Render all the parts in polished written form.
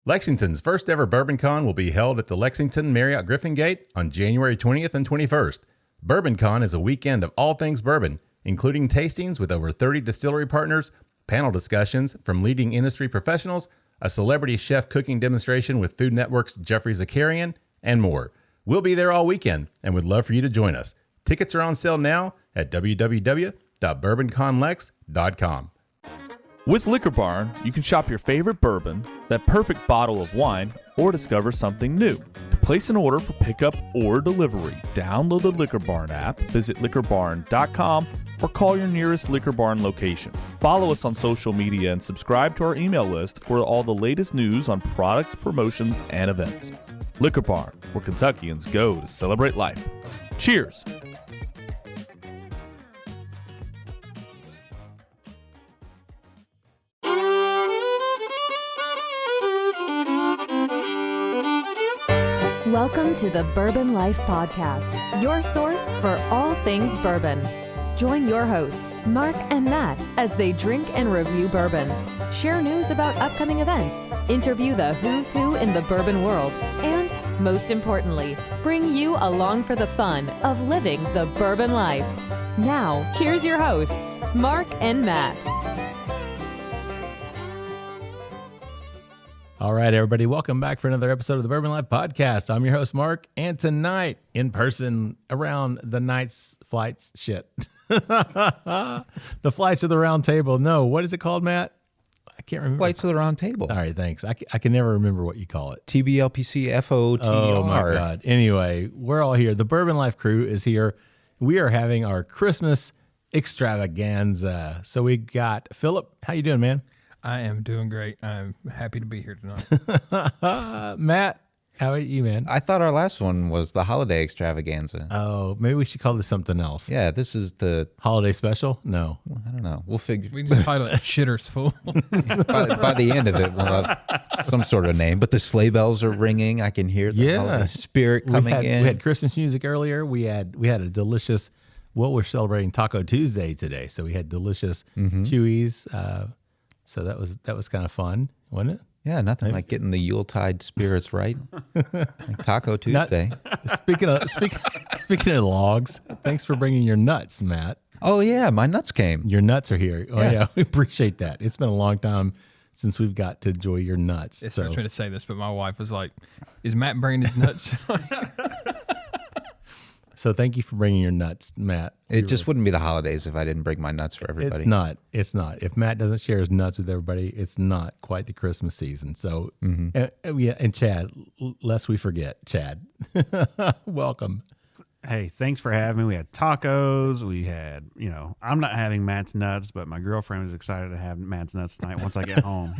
Lexington's first ever BourbonCon will be held at the Lexington Marriott Griffin Gate on January 20th and 21st. BourbonCon is a weekend of all things bourbon, including tastings with over 30 distillery partners, panel discussions from leading industry professionals, a celebrity chef cooking demonstration with Food Network's Jeffrey Zakarian, and more. We'll be there all weekend and would love for you to join us. Tickets are on sale now at www.bourboncon.lex.com. With Liquor Barn, you can shop your favorite bourbon, that perfect bottle of wine, or discover something new. To place an order for pickup or delivery, download the Liquor Barn app, visit liquorbarn.com, or call your nearest Liquor Barn location. Follow us on social media and subscribe to our email list for all the latest news on products, promotions, and events. Liquor Barn, where Kentuckians go to celebrate life. Cheers! Welcome to the Bourbon Life Podcast, your source for all things bourbon. Join your hosts, Mark and Matt, as they drink and review bourbons, share news about upcoming events, interview the who's who in the bourbon world, and, most importantly, bring you along for the fun of living the bourbon life. Now, here's your hosts, Mark and Matt. All right, everybody, welcome back for another episode of the Bourbon Life Podcast. I'm your host, Mark, and tonight, in person, around the night's flights, the flights of the round table. No, what is it called, Matt? I can't remember. Flights of the round table. All right, thanks. I can never remember what you call it. TBLPC FOTR. Oh, my God. Anyway, we're all here. The Bourbon Life crew is here. We are having our Christmas extravaganza. So we got Philip. How you doing, man? I am doing great. I'm happy to be here tonight. Matt, how about you, man? I thought our last one was the Holiday Extravaganza. Oh, maybe we should call this something else. Yeah, this is the Holiday Special? No. I don't know. We'll figure. We just title it Shitters Full. by the end of it, we'll have some sort of name. But the sleigh bells are ringing. I can hear the holiday spirit coming in. We had Christmas music earlier. We had a delicious. Well, we're celebrating Taco Tuesday today, so we had delicious Chewies. So that was kind of fun, wasn't it? Yeah, nothing like getting the Yuletide spirits right. Like Taco Tuesday. Speaking of logs, thanks for bringing your nuts, Matt. Oh yeah, my nuts came. Your nuts are here. Oh yeah, we appreciate that. It's been a long time since we've got to enjoy your nuts. Yes, I was trying to say this, but my wife was like, "Is Matt bringing his nuts?" So thank you for bringing your nuts, Matt. It just wouldn't be the holidays if I didn't bring my nuts for everybody. It's not. If Matt doesn't share his nuts with everybody, it's not quite the Christmas season. So, and Chad, lest we forget, Chad, welcome. Hey, thanks for having me. We had tacos. We had, I'm not having Matt's nuts, but my girlfriend is excited to have Matt's nuts tonight once I get home.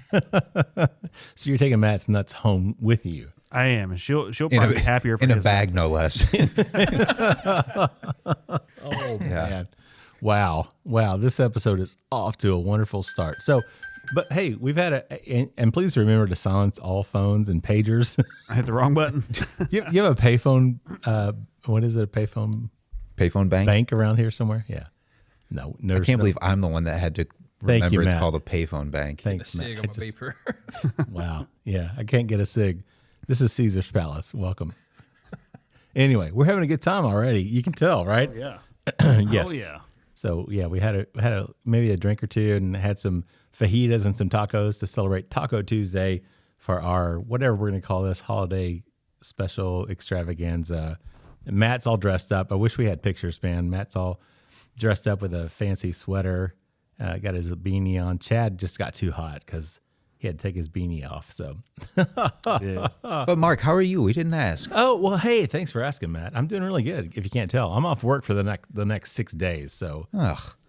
So you're taking Matt's nuts home with you. I am, and she'll probably be happier for in a his bag, no less. Oh man, wow! This episode is off to a wonderful start. So, but hey, we've had and please remember to silence all phones and pagers. I hit the wrong button. you have a payphone? What is it? A payphone? Payphone bank? Bank around here somewhere? Yeah. No, I can't believe I'm the one that had to remember it's called a payphone bank. Thanks, Matt. On my beeper. Wow. Yeah, I can't get a cig. This is Caesar's Palace. Welcome. Anyway, we're having a good time already. You can tell, right? Oh, yeah. Yes. Oh, yeah. So, yeah, we had maybe a drink or two and had some fajitas and some tacos to celebrate Taco Tuesday for our, whatever we're going to call this, holiday special extravaganza. And Matt's all dressed up. I wish we had pictures, man. Matt's all dressed up with a fancy sweater, got his beanie on. Chad just got too hot because he had to take his beanie off. So, Yeah. But Mark, how are you? We didn't ask. Oh, well, hey, thanks for asking, Matt. I'm doing really good. If you can't tell, I'm off work for the next 6 days. So,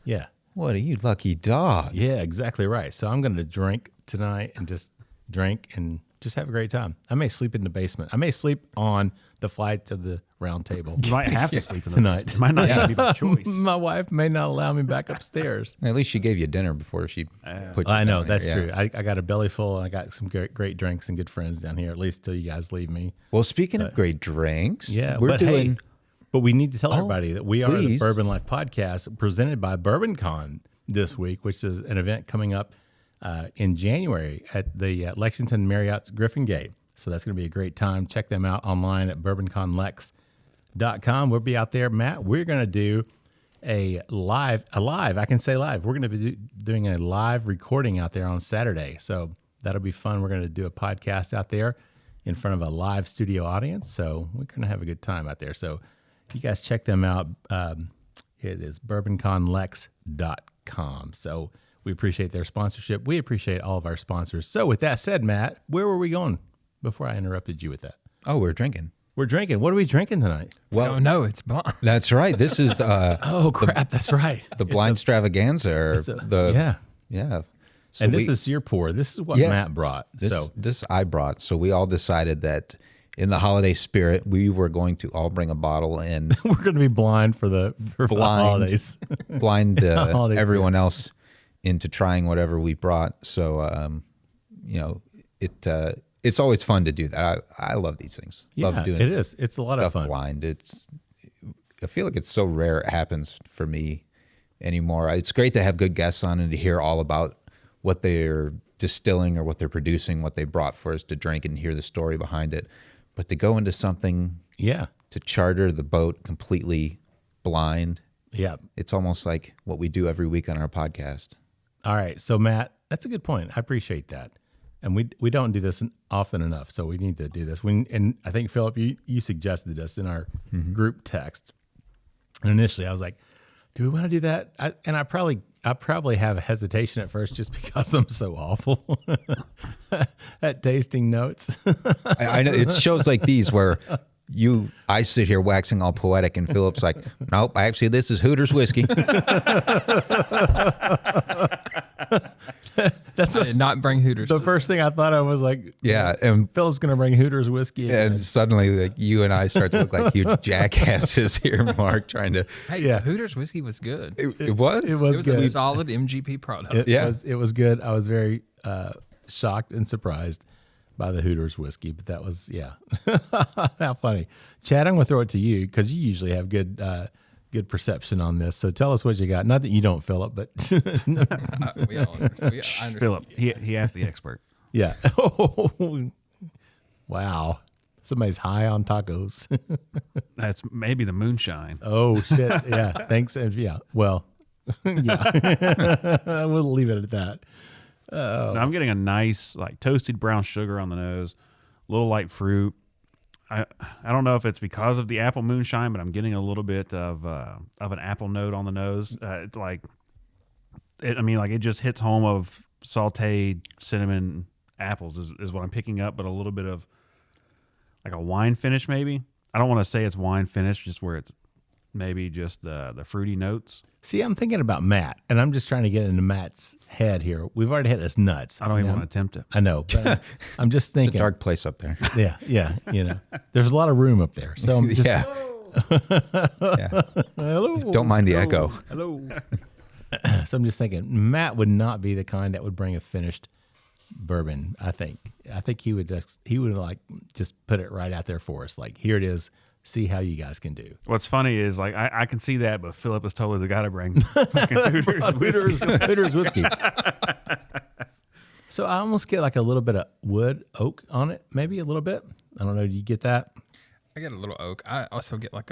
yeah. What are you, lucky dog? Yeah, exactly right. So I'm going to drink tonight and just drink and just have a great time. I may sleep in the basement. I may sleep on the flights of the round table. You might have to sleep in the tonight. basement. Might not even be by choice. My wife may not allow me back upstairs. At least she gave you dinner before she put you I know, down that's there. true. I got a belly full and I got some great drinks and good friends down here, at least till you guys leave me. Well, speaking of great drinks, But we need to tell everybody that we are the Bourbon Life Podcast presented by BourbonCon this week, which is an event coming up in January at the Lexington Marriott's Griffin Gate. So that's going to be a great time. Check them out online at BourbonConLex.com. We'll be out there. Matt, we're going to do a live, I can say live. We're going to be doing a live recording out there on Saturday. So that'll be fun. We're going to do a podcast out there in front of a live studio audience. So we're going to have a good time out there. So you guys check them out. It is BourbonConLex.com. So we appreciate their sponsorship. We appreciate all of our sponsors. So with that said, Matt, where were we going before I interrupted you with that? Oh, we're drinking. We're drinking. What are we drinking tonight? Well, no, it's blind. That's right. This is Oh crap! That's right. the blind extravaganza. Yeah. So And this is your pour. This is what Matt brought. This I brought. So we all decided that in the holiday spirit, we were going to all bring a bottle and we're going to be blind for the holidays. blind holiday everyone else into trying whatever we brought. So, it's always fun to do that. I love these things. Love doing it is. It's a lot of fun. Blind. I feel like it's so rare it happens for me anymore. It's great to have good guests on and to hear all about what they're distilling or what they're producing, what they brought for us to drink and hear the story behind it. But to go into something, to charter the boat completely blind, it's almost like what we do every week on our podcast. All right. So, Matt, that's a good point. I appreciate that. And we don't do this often enough, so we need to do this. And I think, Philip, you suggested this in our group text. And initially, I was like, do we want to do that? I probably have a hesitation at first just because I'm so awful at tasting notes. I know it's shows like these where I sit here waxing all poetic, and Philip's like, nope, actually, this is Hooters whiskey. I did not bring Hooters. The first thing I thought of was like, and Philip's going to bring Hooters whiskey. And suddenly, like, you and I start to look like huge jackasses here, Mark, trying to. Hey, Hooters whiskey was good. It was? It was good. A solid MGP product. It was good. I was very shocked and surprised by the Hooters whiskey, but that was, how funny. Chad, I'm going to throw it to you because you usually have good perception on this. So tell us what you got. Not that you don't, Philip, but Philip, he asked the expert. Yeah. Wow. Somebody's high on tacos. That's maybe the moonshine. Oh shit. Yeah. Thanks. Yeah. Well, yeah. We'll leave it at that. Now, I'm getting a nice, like, toasted brown sugar on the nose, a little light fruit. I don't know if it's because of the apple moonshine, but I'm getting a little bit of an apple note on the nose. It's like, it just hits home of sauteed cinnamon apples is what I'm picking up, but a little bit of like a wine finish maybe. I don't want to say it's wine finish, just where it's maybe just the fruity notes. See, I'm thinking about Matt, and I'm just trying to get into Matt's head here. We've already hit his nuts. I don't even want to attempt it. I know, but I'm just thinking. It's a dark place up there. Yeah. There's a lot of room up there. So I'm just. Hello. Don't mind the echo. Hello. So I'm just thinking, Matt would not be the kind that would bring a finished bourbon. I think he would just put it right out there for us. Like, here it is. See how you guys can do. What's funny is, like, I can see that, but Philip is totally the guy to bring Hooters whiskey. So I almost get like a little bit of wood oak on it, maybe a little bit. I don't know. Do you get that? I get a little oak. I also get I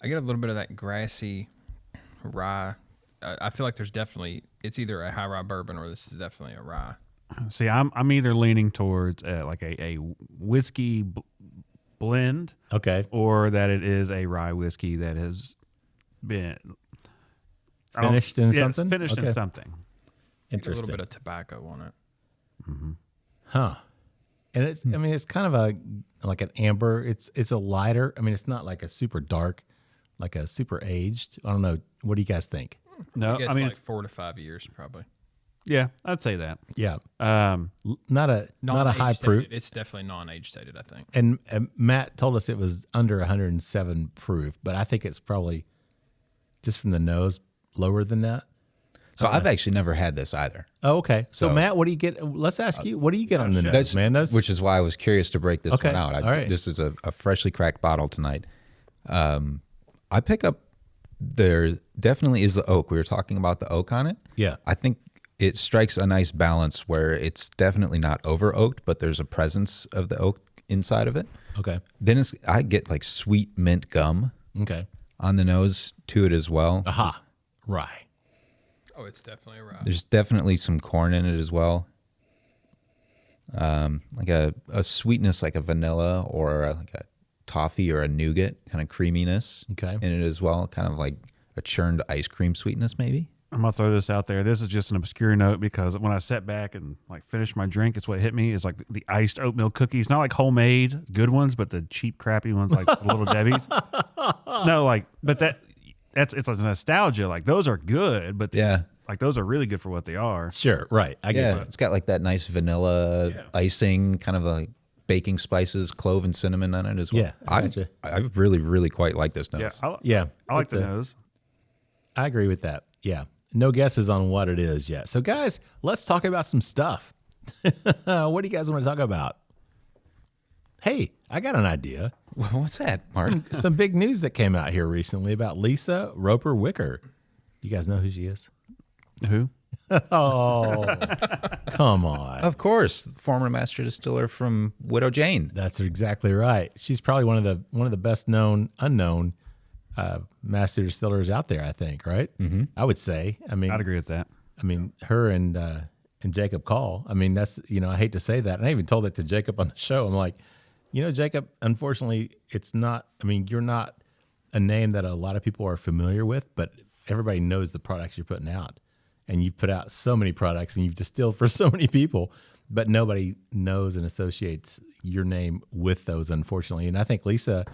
get a little bit of that grassy rye. I feel like it's either a high rye bourbon or this is definitely a rye. See, I'm either leaning towards like a whiskey blend, okay, or that it is a rye whiskey that has been finished in something. Finished in something. Interesting. A little bit of tobacco on it. Mm-hmm. Huh. And it's, it's kind of like an amber. It's a lighter. It's not like a super dark, like a super aged. I don't know. What do you guys think? No, I mean, like 4 to 5 years probably. Yeah, I'd say that. Yeah. Not a high proof. It's definitely non-age stated, I think. And Matt told us it was under 107 proof, but I think it's probably just from the nose lower than that. So I've actually never had this either. Oh, okay. So Matt, what do you get? Let's ask you. What do you get on the nose, man? Which is why I was curious to break this one out. All right. This is a freshly cracked bottle tonight. I pick up. There definitely is the oak. We were talking about the oak on it. Yeah. I think it strikes a nice balance where it's definitely not over oaked, but there's a presence of the oak inside of it. Okay. Then I get like sweet mint gum Okay. on the nose to it as well. Aha. Rye. Oh, it's definitely a rye. There's definitely some corn in it as well. Like a sweetness like a vanilla or like a toffee or a nougat kind of creaminess Okay. in it as well. Kind of like a churned ice cream sweetness maybe. I'm gonna throw this out there. This is just an obscure note because when I sat back and like finished my drink, it's what hit me is like the iced oatmeal cookies, not like homemade good ones, but the cheap crappy ones like the Little Debbie's. No, like, but it's a nostalgia. Like those are good, but Yeah. like those are really good for what they are. Sure. Right. I get Yeah, you. it's got like that nice vanilla icing, kind of like baking spices, clove and cinnamon on it as well. Yeah, I gotcha. I really, really quite like this nose. Yeah, Yeah. I like the It's nose. I agree with that. Yeah. No guesses on what it is yet. So, guys, let's talk about some stuff. What do you guys want to talk about? Hey, I got an idea. What's that, Mark? Some big news that came out here recently about Lisa Roper Wicker. You guys know who she is? Who? Oh, come on. Of course, former master distiller from Widow Jane. That's exactly right. She's probably one of the best known unknown master distillers out there, I think, right? Mm-hmm. I would say. I mean, I'd agree with that. I mean, her and Jacob Call. I mean, that's, I hate to say that. And I even told that to Jacob on the show. I'm like, Jacob, unfortunately, it's not, I mean, you're not a name that a lot of people are familiar with, but everybody knows the products you're putting out. And you've put out so many products and you've distilled for so many people, but nobody knows and associates your name with those, unfortunately. And I think Lisa,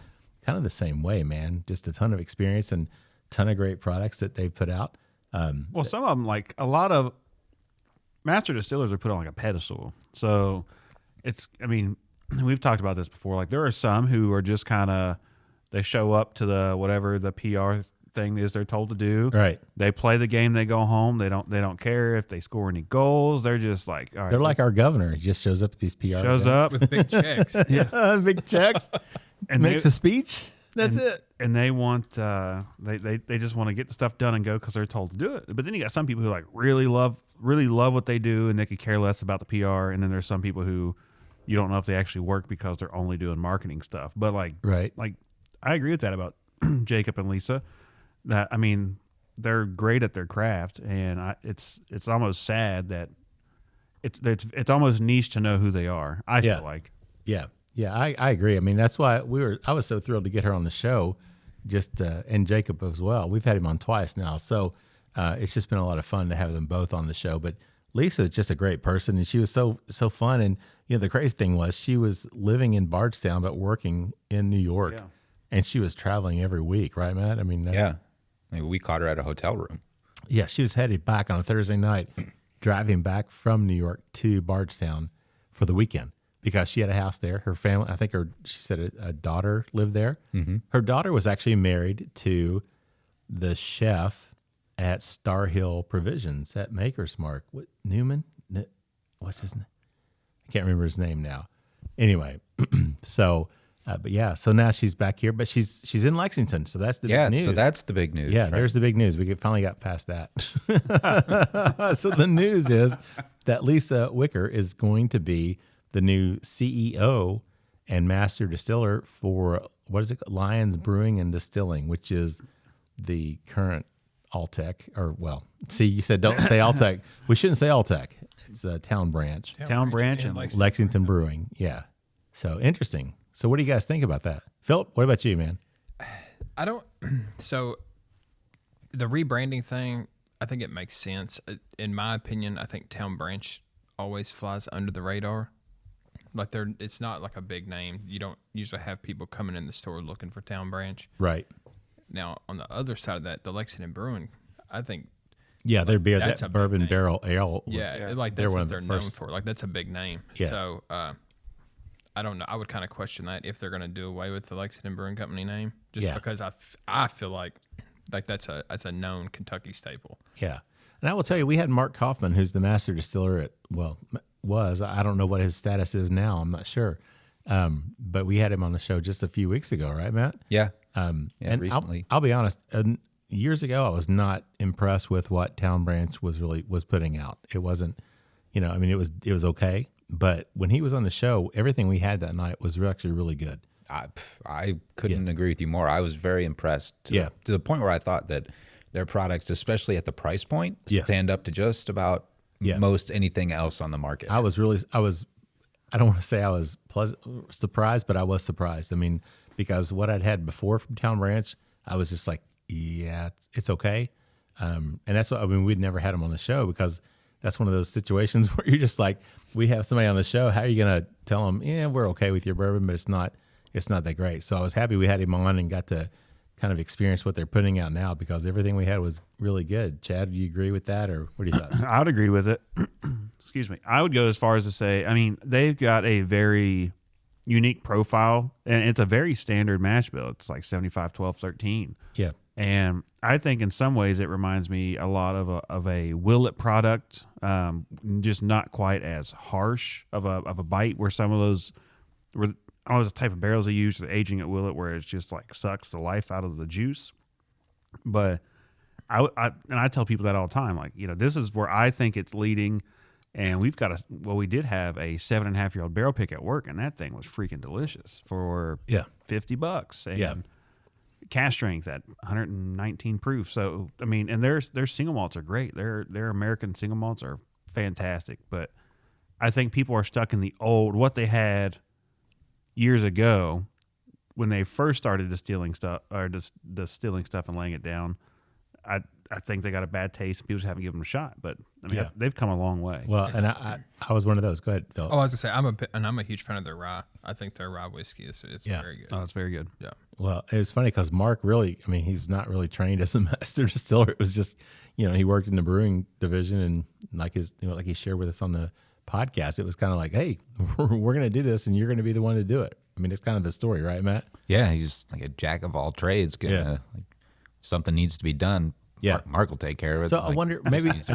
kind of the same way, man. Just a ton of experience and ton of great products that they've put out. Well, some of them, like a lot of master distillers are put on like a pedestal. So it's, I mean, we've talked about this before. Like there are some who are just kind of, they show up to the whatever the PR thing is they're told to do. Right. They play the game, they go home. They don't care if they score any goals. They're just like, all right. They're like our governor. He just shows up at these PR shows events. up. With big checks. Big checks, And makes they- a speech. That's it. And they want they just want to get the stuff done and go because they're told to do it. But then you got some people who like really love what they do and they could care less about the PR. And then there's some people who you don't know if they actually work because they're only doing marketing stuff. But like I agree with that about Jacob and Lisa. That I mean they're great at their craft, and it's almost sad that it's almost niche to know who they are. I feel like. Yeah, I agree. I mean, that's why I was so thrilled to get her on the show, and Jacob as well. We've had him on twice now, so it's just been a lot of fun to have them both on the show. But Lisa is just a great person, and she was so fun. And the crazy thing was she was living in Bardstown but working in New York, and she was traveling every week, right, Matt? I mean, We caught her at a hotel room. Yeah, she was headed back on a Thursday night, driving back from New York to Bardstown for the weekend. Because she had a house there. Her family, I think she said a daughter lived there. Mm-hmm. Her daughter was actually married to the chef at Star Hill Provisions at Maker's Mark. What, Newman? What's his name? I can't remember his name now. Anyway, so now she's back here, but she's in Lexington. So that's the big news. So that's the big news. Yeah, right? There's the big news. We finally got past that. So the news is that Lisa Wicker is going to be the new CEO and master distiller for, what is it, Lyons Brewing and Distilling, which is the current Alltech, you said don't say Alltech. We shouldn't say Alltech. It's a Town Branch. Town Branch and Lexington Brewing, yeah. So interesting. So what do you guys think about that? Philip, what about you, man? So the rebranding thing, I think it makes sense. In my opinion, I think Town Branch always flies under the radar. Like it's not like a big name. You don't usually have people coming in the store looking for Town Branch. Right. Now, on the other side of that, the Lexington Brewing, I think. Yeah, their beer, that's that a bourbon big name. barrel ale. Like they're that's one what of the they're known first. for. Like that's a big name. Yeah. So I don't know. I would kind of question that if they're going to do away with the Lexington Brewing Company name, just because I feel like that's a known Kentucky staple. Yeah. And I will tell you, we had Mark Kaufman, who's the master distiller I don't know what his status is now. I'm not sure. But we had him on the show just a few weeks ago, right, Matt? Yeah. And recently. I'll be honest, years ago, I was not impressed with what Town Branch was putting out. It wasn't, you know, I mean, it was okay. But when he was on the show, everything we had that night was actually really good. I couldn't agree with you more. I was very impressed to the point where I thought that their products, especially at the price point, stand up to just about most anything else on the market. I don't want to say I was surprised, but I was surprised. I mean, because what I'd had before from Town Branch, I was just like, yeah, it's okay. And that's what, I mean, we'd never had them on the show because that's one of those situations where you're just like, we have somebody on the show. How are you going to tell them, yeah, we're okay with your bourbon, but it's not that great. So I was happy we had him on and got to kind of experience what they're putting out now because everything we had was really good. Chad, do you agree with that, or what do you thought? I would agree with it. Excuse me. I would go as far as to say, I mean, they've got a very unique profile, and it's a very standard mash bill. It's like 75, 12, 13. Yeah. And I think in some ways it reminds me a lot of a Bulleit product, just not quite as harsh of a bite where some of those were all the type of barrels they use for the aging at Bulleit where it's just like sucks the life out of the juice. But I tell people that all the time, like, you know, this is where I think it's leading. And we did have a 7.5-year-old barrel pick at work, and that thing was freaking delicious for $50. And cask strength at 119 proof. So, I mean, and their single malts are great. Their American single malts are fantastic. But I think people are stuck in the old, what they had years ago when they first started distilling stuff and laying it down. I think they got a bad taste and people just haven't given them a shot. But I mean, they've come a long way. Well, and I was one of those. Go ahead, Phil. Oh, I was gonna say I'm a huge fan of their rye. I think their rye whiskey is very good. Oh, it's very good. Yeah. Well, it was funny because Mark really, I mean, he's not really trained as a master distiller. It was just, you know, he worked in the brewing division, and like he shared with us on the podcast, it was kind of like, hey, we're going to do this, and you're going to be the one to do it. I mean, it's kind of the story, right, Matt? Yeah, he's like a jack of all trades. Like, something needs to be done. Yeah, Mark will take care of it. So I wonder, maybe that's it. I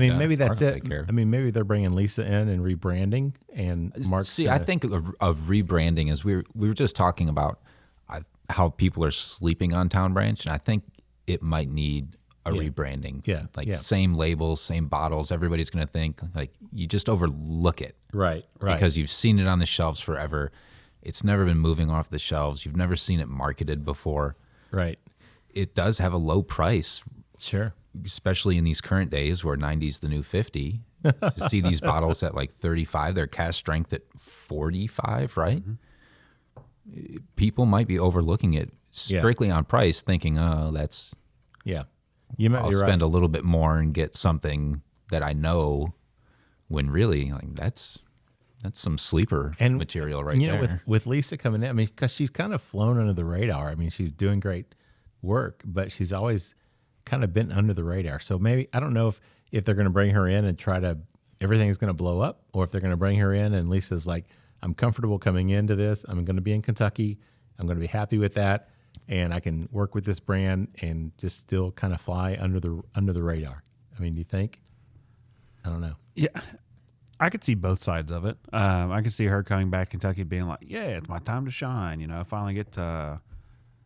mean, maybe they're bringing Lisa in and rebranding, and Mark. See, I think of rebranding is we were just talking about how people are sleeping on Town Branch, and I think it might need a rebranding. Yeah, same labels, same bottles. Everybody's going to think like you just overlook it, right? Because you've seen it on the shelves forever. It's never been moving off the shelves. You've never seen it marketed before, right? It does have a low price. Sure. Especially in these current days where 90's the new 50. To see these bottles at like 35, their cask strength at 45, right? Mm-hmm. People might be overlooking it strictly on price, thinking, oh, that's... Yeah. You might I'll be spend right. a little bit more and get something that I know, when really, like, that's some sleeper material right there. You know, with Lisa coming in, I mean, because she's kind of flown under the radar. I mean, she's doing great work, but she's always kind of been under the radar. So maybe, I don't know if they're going to bring her in and try to, everything's going to blow up, or if they're going to bring her in and Lisa's like, I'm comfortable coming into this. I'm going to be in Kentucky. I'm going to be happy with that. And I can work with this brand and just still kind of fly under the radar. I mean, do you think? I don't know. Yeah. I could see both sides of it. I could see her coming back to Kentucky being like, yeah, it's my time to shine. You know, I finally get to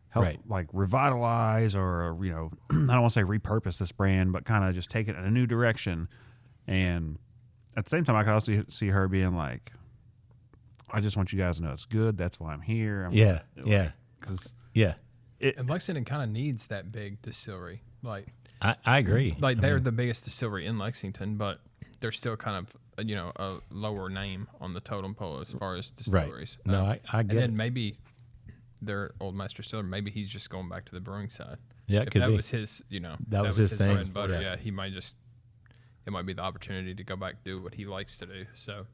help like revitalize or, you know, I don't want to say repurpose this brand, but kind of just take it in a new direction. And at the same time, I could also see her being like, I just want you guys to know it's good. That's why I'm here. And Lexington kind of needs that big distillery. Like, I agree. Like, they're the biggest distillery in Lexington, but they're still kind of, you know, a lower name on the totem pole as far as distilleries. Right. No, I get and it. then maybe their old master distiller, maybe he's just going back to the brewing side. Yeah, if that was his, you know, that was his thing. Bread and butter, yeah, he might just, it might be the opportunity to go back and do what he likes to do. So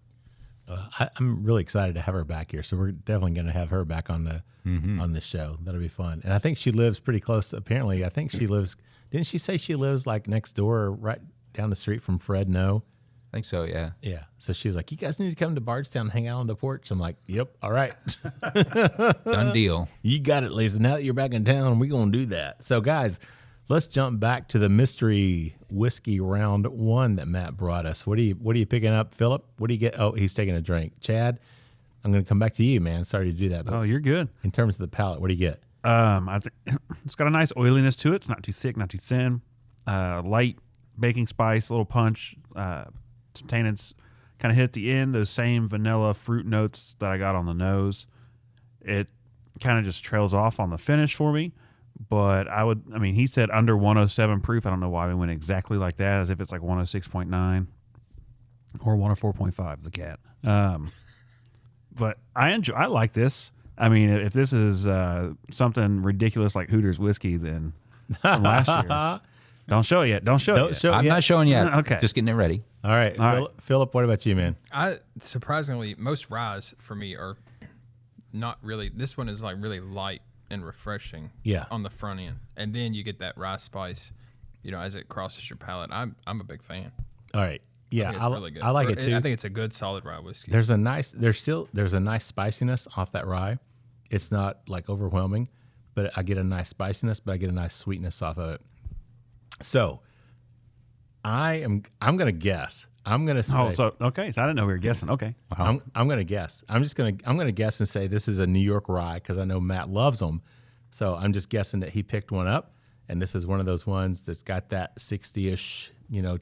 I'm really excited to have her back here. So we're definitely going to have her back on the show. That'll be fun. And I think she lives pretty close. Apparently, I think she lives. Didn't she say she lives like next door, or right down the street from Fred? No. I think so, yeah. Yeah. So she was like, you guys need to come to Bardstown and hang out on the porch. I'm like, yep, all right. Done deal. You got it, Lisa. Now that you're back in town, we're going to do that. So, guys, let's jump back to the mystery whiskey round one that Matt brought us. What are you picking up, Philip? What do you get? Oh, he's taking a drink. Chad, I'm going to come back to you, man. Sorry to do that. Oh, you're good. In terms of the palate, what do you get? I think it's got a nice oiliness to it. It's not too thick, not too thin. Light baking spice, a little punch. Some tannins kind of hit at the end. Those same vanilla fruit notes that I got on the nose. It kind of just trails off on the finish for me. But he said under 107 proof. I don't know why we went exactly like that, as if it's like 106.9 or 104.5, the cat. But I like this. I mean, if this is something ridiculous like Hooters whiskey, then from last year. Don't show it yet. Don't show it yet. I'm not showing yet. Okay. Just getting it ready. All right. Philip, what about you, man? Surprisingly, most ryes for me are not really. This one is like really light and refreshing. Yeah. On the front end, and then you get that rye spice, as it crosses your palate. I'm a big fan. All right. Yeah, It's really good. I like it too. I think it's a good solid rye whiskey. There's a nice spiciness off that rye. It's not like overwhelming, but I get a nice spiciness, but I get a nice sweetness off of it. So I'm gonna guess. I'm gonna say. So I didn't know we were guessing. Okay. I'm gonna guess. I'm gonna guess and say this is a New York rye because I know Matt loves them. So I'm just guessing that he picked one up, and this is one of those ones that's got that 60-ish,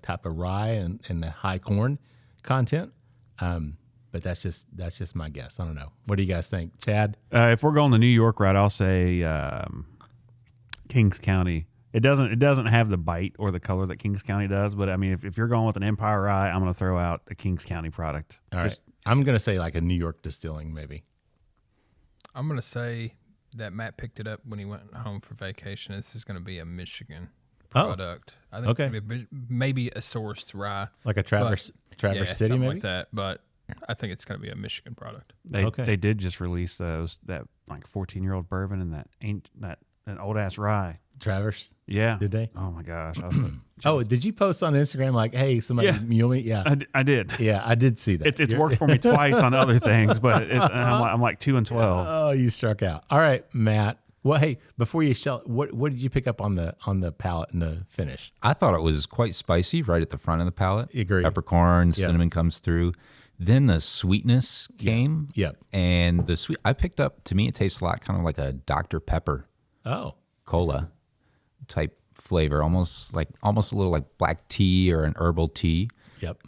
type of rye and the high corn content. But that's just my guess. I don't know. What do you guys think, Chad? If we're going the New York route, I'll say Kings County. It doesn't have the bite or the color that Kings County does, but I mean, if you're going with an Empire Rye, I'm going to throw out a Kings County product. All right. I'm going to say like a New York Distilling, maybe. I'm going to say that Matt picked it up when he went home for vacation. This is going to be a Michigan product. I think it's gonna be maybe a sourced rye. Like a Traverse City, maybe? like that, but I think it's going to be a Michigan product. They did just release that like 14-year-old bourbon and that old ass rye. Traverse? Yeah. Did they? Oh my gosh. Did you post on Instagram like, hey, somebody mule me? Yeah. I did. Yeah, I did see that. It's worked for me twice on other things, but I'm like 2 and 12. Oh, you struck out. All right, Matt. Well, hey, before you what did you pick up on the palate and the finish? I thought it was quite spicy right at the front of the palate. Agreed. Peppercorn, cinnamon comes through. Then the sweetness came. Yep. And the sweet, I picked up, to me, it tastes a lot kind of like a Dr. Pepper cola type flavor, almost a little like black tea or an herbal tea. Yep.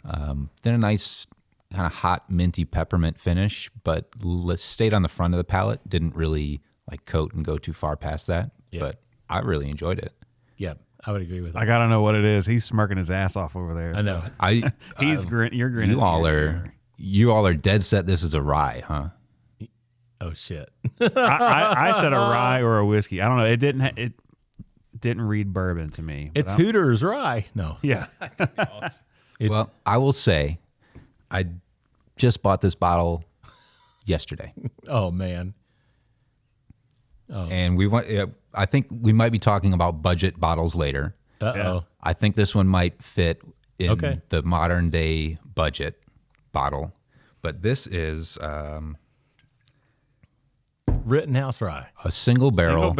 Then a nice kind of hot minty peppermint finish, but stayed on the front of the palate. Didn't really like coat and go too far past that. Yep. But I really enjoyed it. Yep. I would agree with that. I gotta know what it is. He's smirking his ass off over there. I know. You're grinning. You all are dead set. This is a rye, huh? Oh shit. I said a rye or a whiskey. I don't know. It didn't read bourbon to me. It's Hooters rye. No. Yeah. Well, I will say, I just bought this bottle yesterday. Oh man. Oh. And I think we might be talking about budget bottles later. Uh-oh. I think this one might fit in the modern day budget bottle. But this is Rittenhouse rye. A single barrel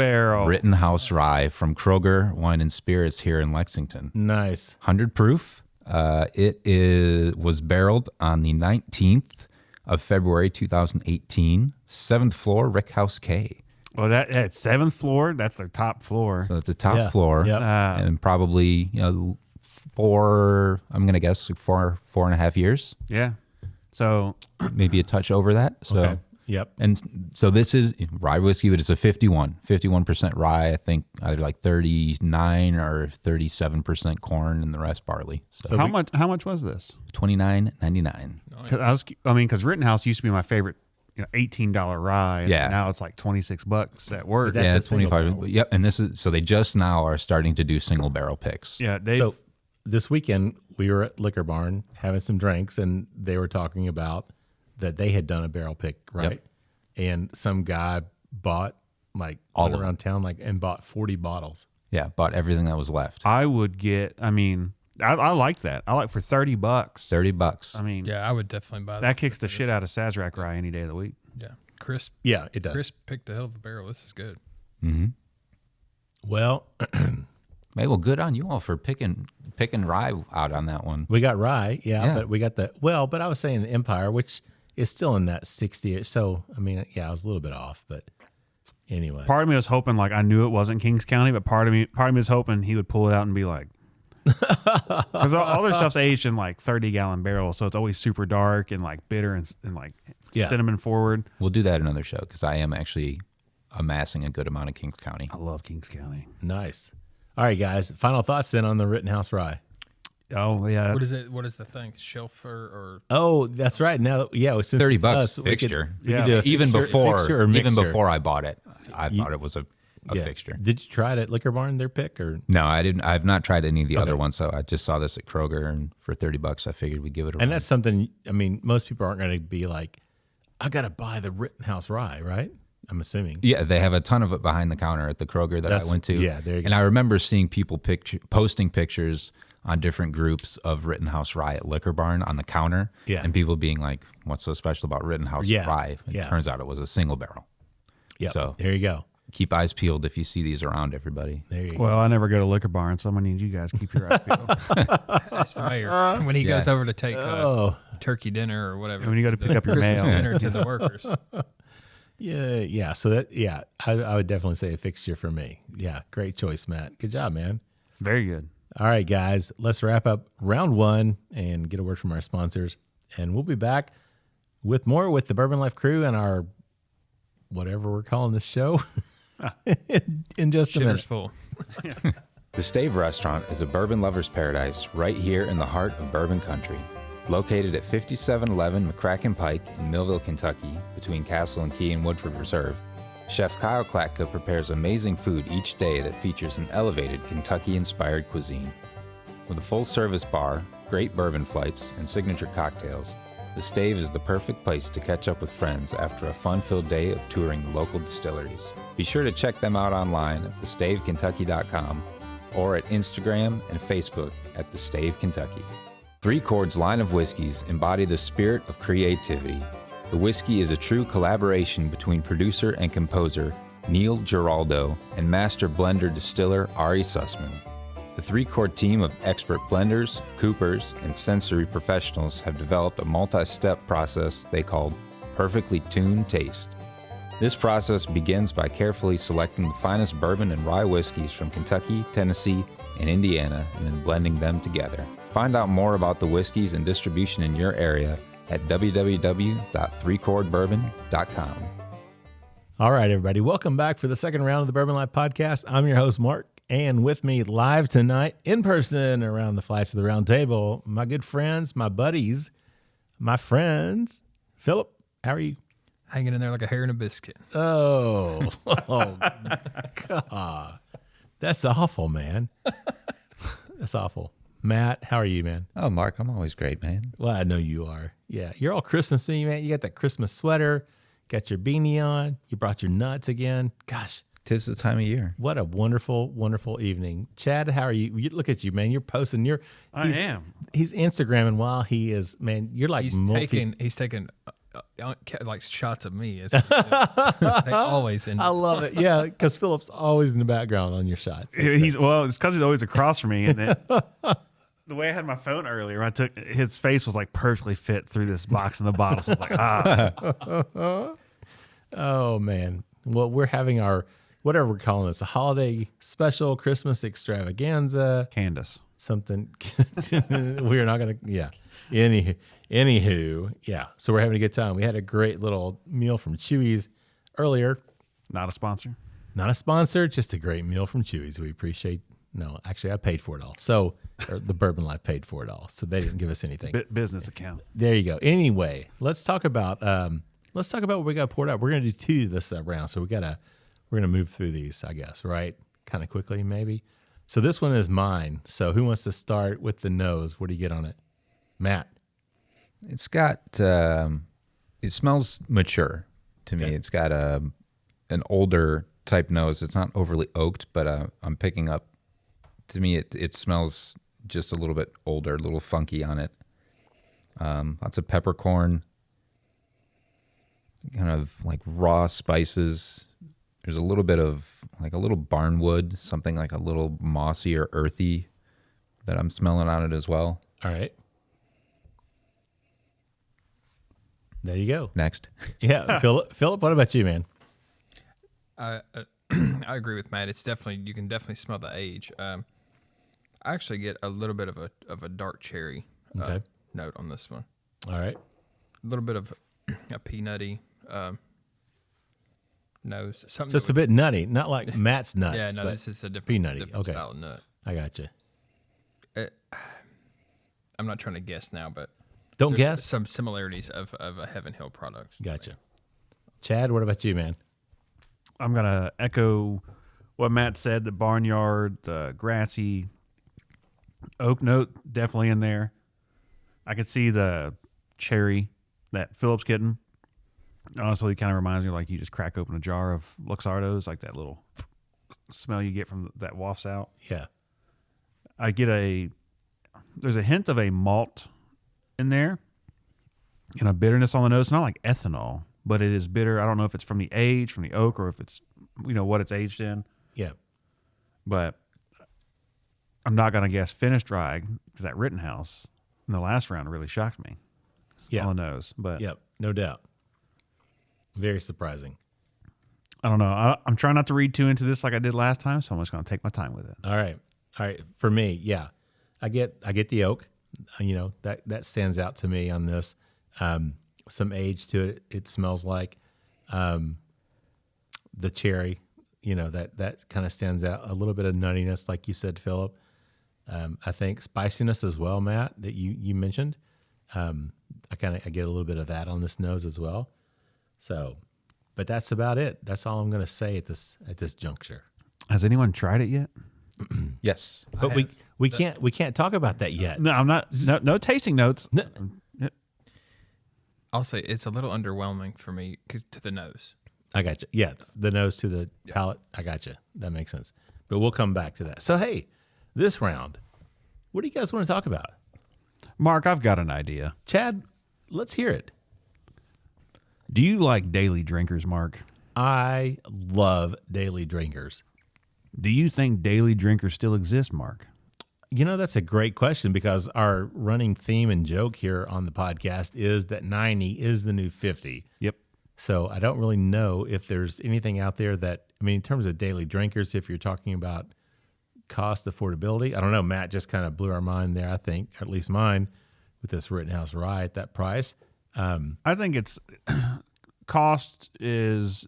Rittenhouse rye from Kroger Wine and Spirits here in Lexington. Nice. 100 proof. It was barreled on the 19th of February 2018. 7th floor, Rick House K. Well, that 7th floor, that's their top floor. So it's the top floor. Yep. And probably, 4, I'm going to guess 4.5 years. Yeah. So maybe a touch over that. So, okay. Yep. And so this is rye whiskey, but it's a 51% rye. I think either like 39 or 37% corn and the rest barley. So how much was this? $29.99. Because Rittenhouse used to be my favorite. $18 rye. And now it's like $26 at work. Yeah, it's 25. Yep. And so they just now are starting to do single barrel picks. Yeah. So this weekend we were at Liquor Barn having some drinks, and they were talking about that they had done a barrel pick, right? Yep. And some guy bought all around town, and bought 40 bottles. Yeah, bought everything that was left. I would get. I like that. I like for $30. $30. Yeah, I would definitely buy that. That kicks the shit out of Sazerac rye any day of the week. Yeah, crisp. Yeah, it does. Crisp picked a hell of a barrel. This is good. Mm-hmm. Well, good on you all for picking rye out on that one. We got rye, but we got but I was saying Empire, which is still in that 60-ish. So I was a little bit off, but Anyway, Part of me was hoping, like, I knew it wasn't Kings County, but part of me was hoping he would pull it out and be like, because all their stuff's aged in like 30-gallon barrels, so it's always super dark and like bitter and like cinnamon forward. We'll do that another show because I am actually amassing a good amount of Kings County. I love Kings County. Nice. All right, guys. Final thoughts then on the Rittenhouse Rye. Oh yeah. What is it? What is the thing? Shelf or? Oh, that's right. Now, yeah, since $30 it's us, fixture. We could do a even fixture or mixture. before I bought it, I thought it was a fixture. Did you try it at Liquor Barn, their pick, or No, I didn't. I've not tried any of the other ones, so I just saw this at Kroger, and for $30, I figured we'd give it a. And that's something. I mean, most people aren't going to be like, I got to buy the Rittenhouse Rye, right? I'm assuming. Yeah, they have a ton of it behind the counter at the Kroger that I went to. Yeah, there you go. And I remember seeing people posting pictures on different groups of Rittenhouse Rye at Liquor Barn on the counter. Yeah. And people being like, what's so special about Rittenhouse Rye? It turns out it was a single barrel. Yeah. So there you go. Keep eyes peeled if you see these around, everybody. There you go. Well, I never go to Liquor Barn, so I'm gonna need you guys to keep your eyes peeled. That's the mayor when he goes over to take turkey dinner or whatever. And when you go to pick up your Christmas mail. dinner to the workers. Yeah. So that, I would definitely say a fixture for me. Yeah, great choice, Matt. Good job, man. Very good. All right, guys, let's wrap up round one and get a word from our sponsors. And we'll be back with more with the Bourbon Life crew and our whatever we're calling this show in just a minute. Full. The Stave Restaurant is a bourbon lover's paradise right here in the heart of bourbon country. Located at 5711 McCracken Pike in Millville, Kentucky, between Castle and Key and Woodford Reserve, Chef Kyle Klatka prepares amazing food each day that features an elevated Kentucky-inspired cuisine. With a full-service bar, great bourbon flights, and signature cocktails, the Stave is the perfect place to catch up with friends after a fun-filled day of touring the local distilleries. Be sure to check them out online at thestavekentucky.com or at Instagram and Facebook at The Stave Kentucky. Three Chord's line of whiskeys embody the spirit of creativity. The whiskey is a true collaboration between producer and composer Neil Giraldo and master blender distiller Ari Sussman. The Three Chord team of expert blenders, coopers, and sensory professionals have developed a multi-step process they called Perfectly Tuned Taste. This process begins by carefully selecting the finest bourbon and rye whiskeys from Kentucky, Tennessee, and Indiana, and then blending them together. Find out more about the whiskeys and distribution in your area at www.threechordbourbon.com. All right, everybody. Welcome back for the second round of the Bourbon Life Podcast. I'm your host, Mark, and with me live tonight in person around the Flights of the Round Table, my good friends, my buddies, my friends. Philip, how are you? Hanging in there like a hair in a biscuit. Oh, God. That's awful, man. That's awful. Matt, how are you, man? Oh, Mark, I'm always great, man. Well, I know you are. Yeah, you're all Christmassy, man. You got that Christmas sweater, got your beanie on. You brought your nuts again. Gosh. 'Tis the time of year. What a wonderful, wonderful evening. Chad, how are you? Look at you, man. You're posting. I am. He's Instagramming while he is, man. You're like He's taking like shots of me. They always end. I love it. Yeah, because Philip's always in the background on your shots. It's because he's always across from me, and then the way I had my phone earlier, I took his face was like perfectly fit through this box and the bottle. So I was like, Oh man. Well, we're having our whatever we're calling this, a holiday special Christmas extravaganza. Candace. Something we're not gonna. Yeah. Anywho, yeah. So we're having a good time. We had a great little meal from Chewy's earlier. Not a sponsor. Not a sponsor, just a great meal from Chewy's. We appreciate. No, actually, I paid for it all. So the Bourbon Life paid for it all. So they didn't give us anything. Business account. There you go. Anyway, let's talk about what we got poured out. We're gonna do two this round, so we're gonna move through these, I guess, right? Kind of quickly, maybe. So this one is mine. So who wants to start with the nose? What do you get on it, Matt? It's got, it smells mature to me. Okay. It's got an older type nose. It's not overly oaked, but I'm picking up, to me, it smells just a little bit older, a little funky on it. Lots of peppercorn, kind of like raw spices. There's a little bit of like a little barnwood, something like a little mossy or earthy that I'm smelling on it as well. All right. There you go. Next. Yeah, Philip, what about you, man? I agree with Matt. It's definitely, you can definitely smell the age. I actually get a little bit of a dark cherry note on this one. All right. A little bit of a peanutty nose. Something So it's a bit nutty, not like Matt's nuts. Yeah, no, but this is a different peanutty. Okay. style of nut. I got you. I'm not trying to guess now, but Don't there's guess. some similarities of a Heaven Hill product. Gotcha. Chad, what about you, man? I'm going to echo what Matt said. The barnyard, the grassy oak note definitely in there. I could see the cherry that Philip's getting. Honestly, it kind of reminds me of like you just crack open a jar of Luxardos, like that little smell you get from that wafts out. Yeah. I get there's a hint of a malt in there and a bitterness on the nose. Not like ethanol, but it is bitter. I don't know if it's from the age, from the oak, or if it's, what it's aged in. Yeah. But I'm not going to guess finished rye because that Rittenhouse in the last round really shocked me on the nose. But Yep. No doubt. Very surprising. I don't know. I'm trying not to read too into this like I did last time, so I'm just going to take my time with it. All right. For me, yeah, I get the oak. That stands out to me on this. Some age to it. It smells like the cherry. That kind of stands out. A little bit of nuttiness, like you said, Philip. I think spiciness as well, Matt, that you mentioned. I get a little bit of that on this nose as well. So, but that's about it. That's all I'm going to say at this juncture. Has anyone tried it yet? Yes. But we can't talk about that yet. No, I'm not. No tasting notes. No. I'll say it's a little underwhelming for me to the nose. I got you. Yeah, the nose to the palate. I got you. That makes sense. But we'll come back to that. So, hey, this round, what do you guys want to talk about? Mark, I've got an idea. Chad, let's hear it. Do you like daily drinkers, Mark? I love daily drinkers. Do you think daily drinkers still exist, Mark? That's a great question because our running theme and joke here on the podcast is that 90 is the new 50. Yep. So I don't really know if there's anything out there in terms of daily drinkers, if you're talking about cost affordability, I don't know. Matt just kind of blew our mind there, I think, or at least mine, with this Rittenhouse Rye at that price. I think it's cost is,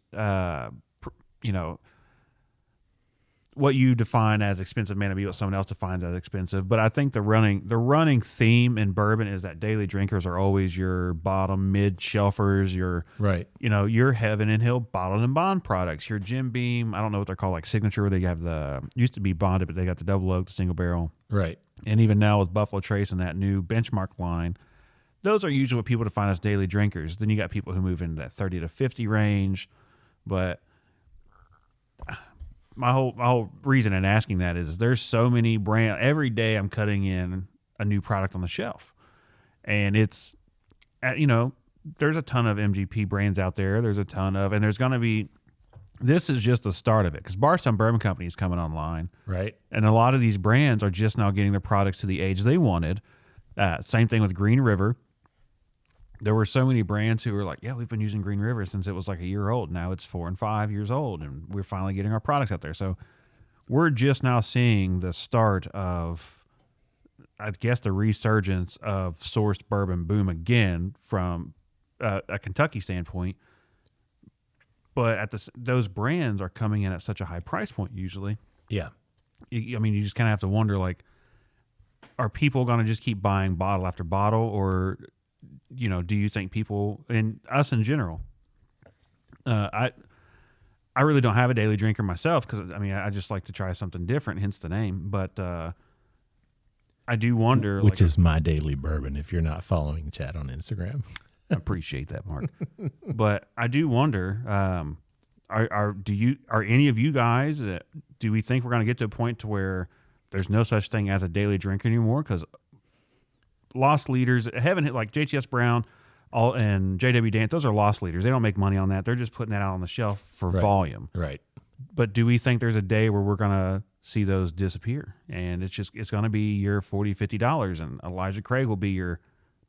what you define as expensive may not be what someone else defines as expensive. But I think the running theme in bourbon is that daily drinkers are always your bottom mid shelfers, your your Heaven and Hill bottled and bond products, your Jim Beam. I don't know what they're called, like Signature, where they have used to be bonded, but they got the double oak, the single barrel, right? And even now with Buffalo Trace and that new benchmark line. Those are usually what people define as daily drinkers. Then you got people who move into that 30 to 50 range. But my whole reason in asking that is there's so many brands. Every day I'm cutting in a new product on the shelf. And it's, there's a ton of MGP brands out there. There's a ton of, and there's going to be, this is just the start of it because Bardstown Bourbon Company is coming online. Right. And a lot of these brands are just now getting their products to the age they wanted. Same thing with Green River. There were so many brands who were like, yeah, we've been using Green River since it was like a year old. Now it's 4 and 5 years old, and we're finally getting our products out there. So we're just now seeing the start of, I guess, the resurgence of sourced bourbon boom again from a Kentucky standpoint. But those brands are coming in at such a high price point usually. Yeah. You just kind of have to wonder, like, are people going to just keep buying bottle after bottle, or do you think people, and us in general, I really don't have a daily drinker myself because, I just like to try something different, hence the name. But I do wonder. Which is my daily bourbon if you're not following Chad on Instagram. I appreciate that, Mark. But I do wonder, are any of you guys, do we think we're going to get to a point to where there's no such thing as a daily drinker anymore? Because loss leaders, Heaven Hill, like JTS Brown and JW Dant, those are loss leaders. They don't make money on that. They're just putting that out on the shelf for volume. Right. But do we think there's a day where we're going to see those disappear? And it's going to be your $40, $50, and Elijah Craig will be your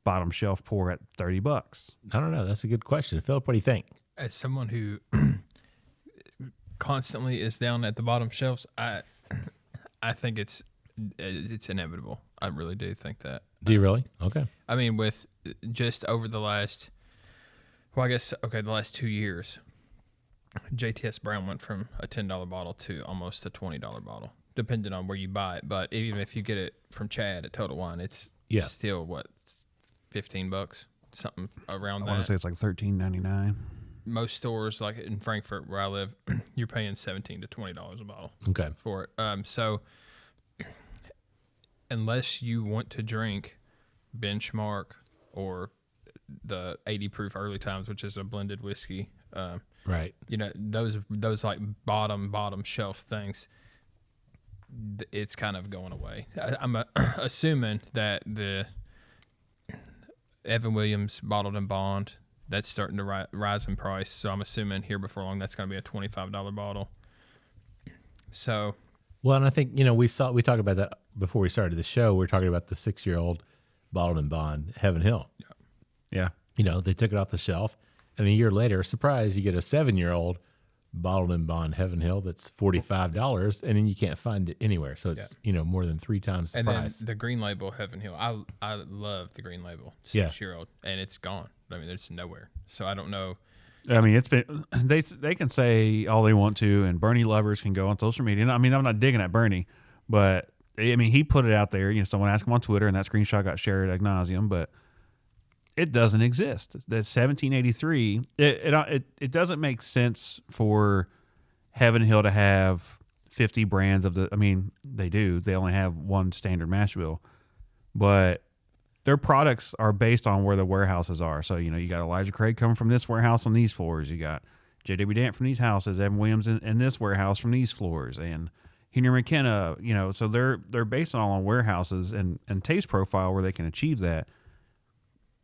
bottom shelf pour at $30. I don't know. That's a good question. Philip, what do you think? As someone who constantly is down at the bottom shelves, I think it's inevitable. I really do think that. Do you really? Okay. I mean, with just over the last, the last 2 years, JTS Brown went from a $10 bottle to almost a $20 bottle, depending on where you buy it. But even if you get it from Chad at Total Wine, it's still what, $15, something around that. I want to say it's like $13.99. Most stores, like in Frankfurt where I live, you're paying $17 to $20 a bottle. Okay. For it. So unless you want to drink Benchmark or the 80 proof Early Times, which is a blended whiskey, right? You know, those like bottom shelf things, it's kind of going away. I'm assuming that the Evan Williams bottled in bond, that's starting to rise in price. So I'm assuming here before long that's going to be a $25 bottle. So, well, and I think we talked about that before we started the show. We were talking about the 6-year-old bottled in bond Heaven Hill. Yeah. They took it off the shelf, and a year later, surprise, you get a 7-year-old bottled in bond Heaven Hill that's $45, and then you can't find it anywhere. So it's more than 3 times the price. Then the green label Heaven Hill, I love the green label 6-year-old, and it's gone. I mean, it's nowhere. So I don't know. I mean, it's been they can say all they want to, and Bernie lovers can go on social media. I mean, I'm not digging at Bernie, but I mean, he put it out there. Someone asked him on Twitter, and that screenshot got shared ad nauseum, but it doesn't exist. That 1783, it doesn't make sense for Heaven Hill to have 50 brands of I mean, they do. They only have one standard mash bill, but their products are based on where the warehouses are. So, you got Elijah Craig coming from this warehouse on these floors. You got J.W. Dant from these houses, Evan Williams in this warehouse from these floors, and Henry McKenna, so they're based on warehouses and taste profile where they can achieve that.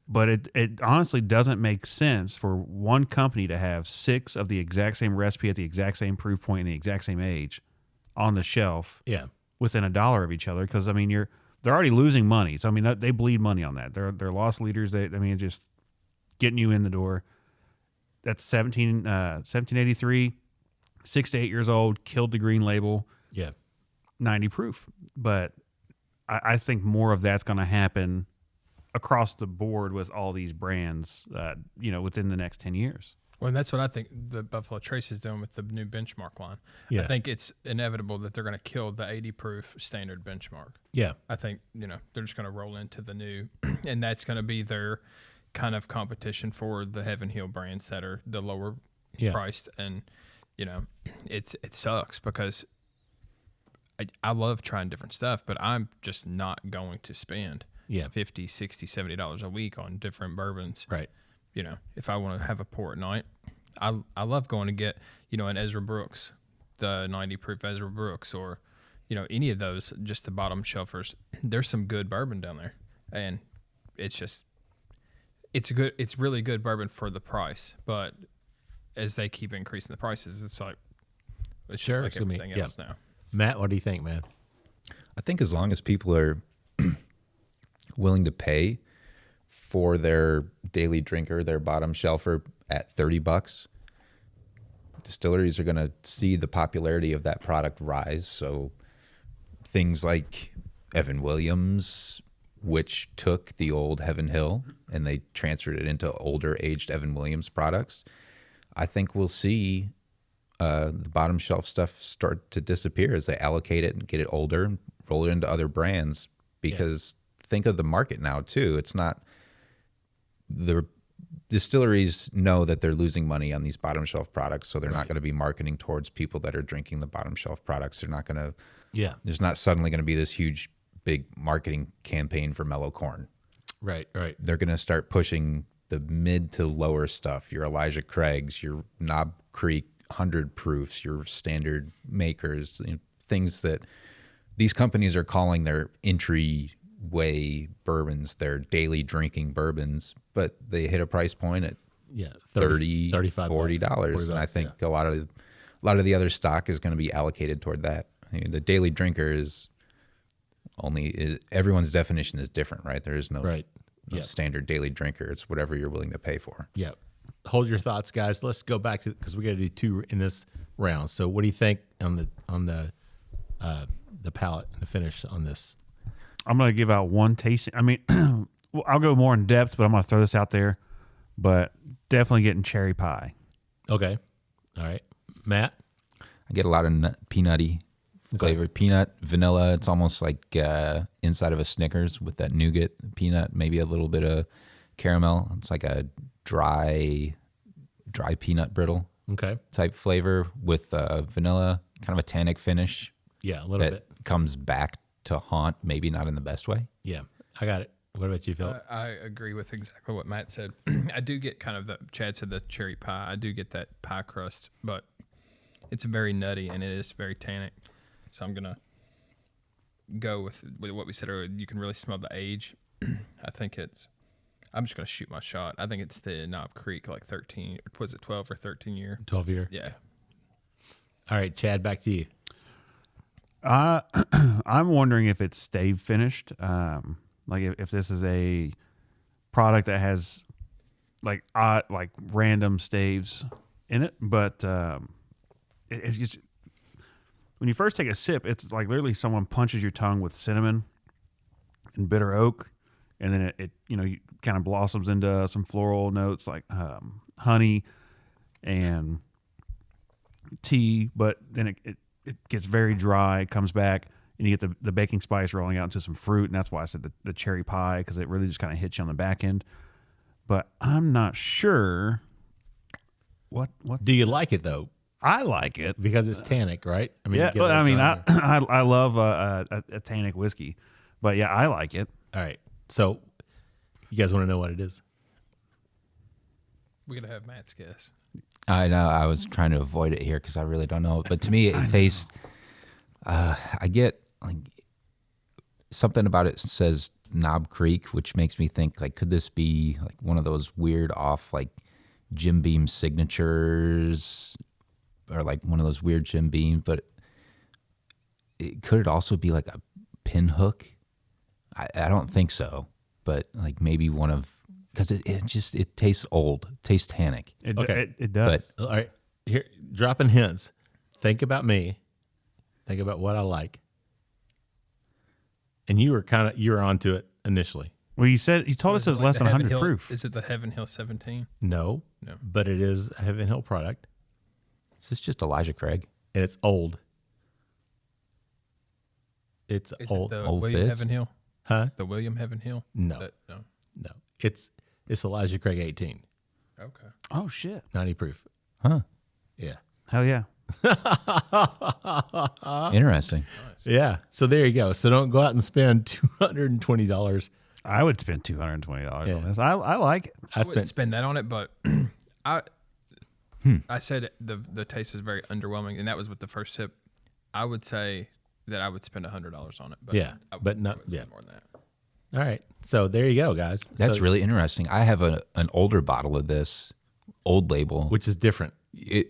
But it honestly doesn't make sense for one company to have 6 of the exact same recipe at the exact same proof point and the exact same age on the shelf within $1 of each other. Because, I mean, they're already losing money. So, I mean, they bleed money on that. They're loss leaders. Just getting you in the door. That's 1783, 6 to 8 years old, killed the green label. Yeah. 90 proof. But I think more of that's going to happen across the board with all these brands, within the next 10 years. Well, and that's what I think the Buffalo Trace is doing with the new Benchmark line. Yeah. I think it's inevitable that they're going to kill the 80 proof standard Benchmark. Yeah. I think, they're just going to roll into the new, and that's going to be their kind of competition for the Heaven Hill brands that are the lower priced. And, it sucks because I love trying different stuff, but I'm just not going to spend $50, $60, $70 a week on different bourbons. Right. If I want to have a pour at night, I love going to get, an Ezra Brooks, the 90 proof Ezra Brooks, or, any of those, just the bottom shelfers. There's some good bourbon down there. And it's really good bourbon for the price. But as they keep increasing the prices, it's like everything else now. Matt, what do you think, man? I think as long as people are willing to pay for their daily drinker, their bottom shelfer at $30, distilleries are going to see the popularity of that product rise. So things like Evan Williams, which took the old Heaven Hill and they transferred it into older aged Evan Williams products, I think we'll see the bottom shelf stuff start to disappear as they allocate it and get it older and roll it into other brands. Because think of the market now too. It's not, the distilleries know that they're losing money on these bottom shelf products, so they're not going to be marketing towards people that are drinking the bottom shelf products. They're not going to. Yeah. There's not suddenly going to be this huge, big marketing campaign for Mellow Corn. Right. Right. They're going to start pushing the mid to lower stuff. Your Elijah Craig's, your Knob Creek 100 proofs, your standard makers, things that these companies are calling their entryway bourbons, their daily drinking bourbons, but they hit a price point at $30, $35, $40. And I think a lot of the other stock is going to be allocated toward that. I mean, the daily drinker is everyone's definition is different, right? There is no standard daily drinker. It's whatever you're willing to pay for. Yeah. Hold your thoughts, guys. Let's go back to, because we got to do 2 in this rounds. So what do you think on the palate and the finish on this? I'm going to give out one tasting. I mean, well, I'll go more in depth, but I'm going to throw this out there. But definitely getting cherry pie. Okay. All right. Matt? I get a lot of peanutty flavor. Peanut, vanilla. It's almost like inside of a Snickers with that nougat peanut, maybe a little bit of caramel. It's like a dry peanut brittle type flavor with vanilla, kind of a tannic finish. Yeah, a little bit. Comes back to haunt, maybe not in the best way. Yeah, I got it. What about you, Phil? I agree with exactly what Matt said. I do get kind of Chad said the cherry pie. I do get that pie crust, but it's very nutty and it is very tannic. So I'm going to go with what we said earlier. You can really smell the age. I think I'm just going to shoot my shot. I think it's the Knob Creek, like 13, was it 12 or 13 year? 12 year. Yeah. All right, Chad, back to you. I'm wondering if it's stave finished. Like if this is a product that has like random staves in it, but it's just when you first take a sip, it's like literally someone punches your tongue with cinnamon and bitter oak, and then it kind of blossoms into some floral notes like honey and tea, but then it gets very dry, comes back. And you get the baking spice rolling out into some fruit, and that's why I said the cherry pie, because it really just kind of hits you on the back end. But I'm not sure what. Do you like it though? I like it because it's tannic, right? I mean, yeah. Well, I mean, I love a tannic whiskey, but yeah, I like it. All right, so you guys want to know what it is? We're gonna have Matt's guess. I know. I was trying to avoid it here because I really don't know. But to me, it tastes. I get like something about it says Knob Creek, which makes me think like, could this be like one of those weird off like Jim Beam signatures, or like one of those weird Jim Beam? But could it also be like a pinhook? I don't think so, but like maybe one of, because it tastes old, it tastes tannic. It does. But, all right, here, dropping hints. Think about me. Think about what I like. And you were onto it initially. Well, you told us it was less than 100 proof. Is it the Heaven Hill 17? No, but it is a Heaven Hill product. Is this just Elijah Craig? And it's old. It's is old. It the old William Fitz? Heaven Hill? Huh? The William Heaven Hill? No. No. It's Elijah Craig 18. Okay. Oh shit! 90 proof. Huh. Yeah. Hell yeah. Interesting. Yeah. So there you go. So don't go out and spend $220. I would spend $220 on this. I like it. I wouldn't spend that on it, but I said the taste was very underwhelming, and that was with the first sip. I would say that I would spend $100 on it. But yeah, but not more than that. All right. So there you go, guys. That's really interesting. I have an older bottle of this, old label, which is different. They're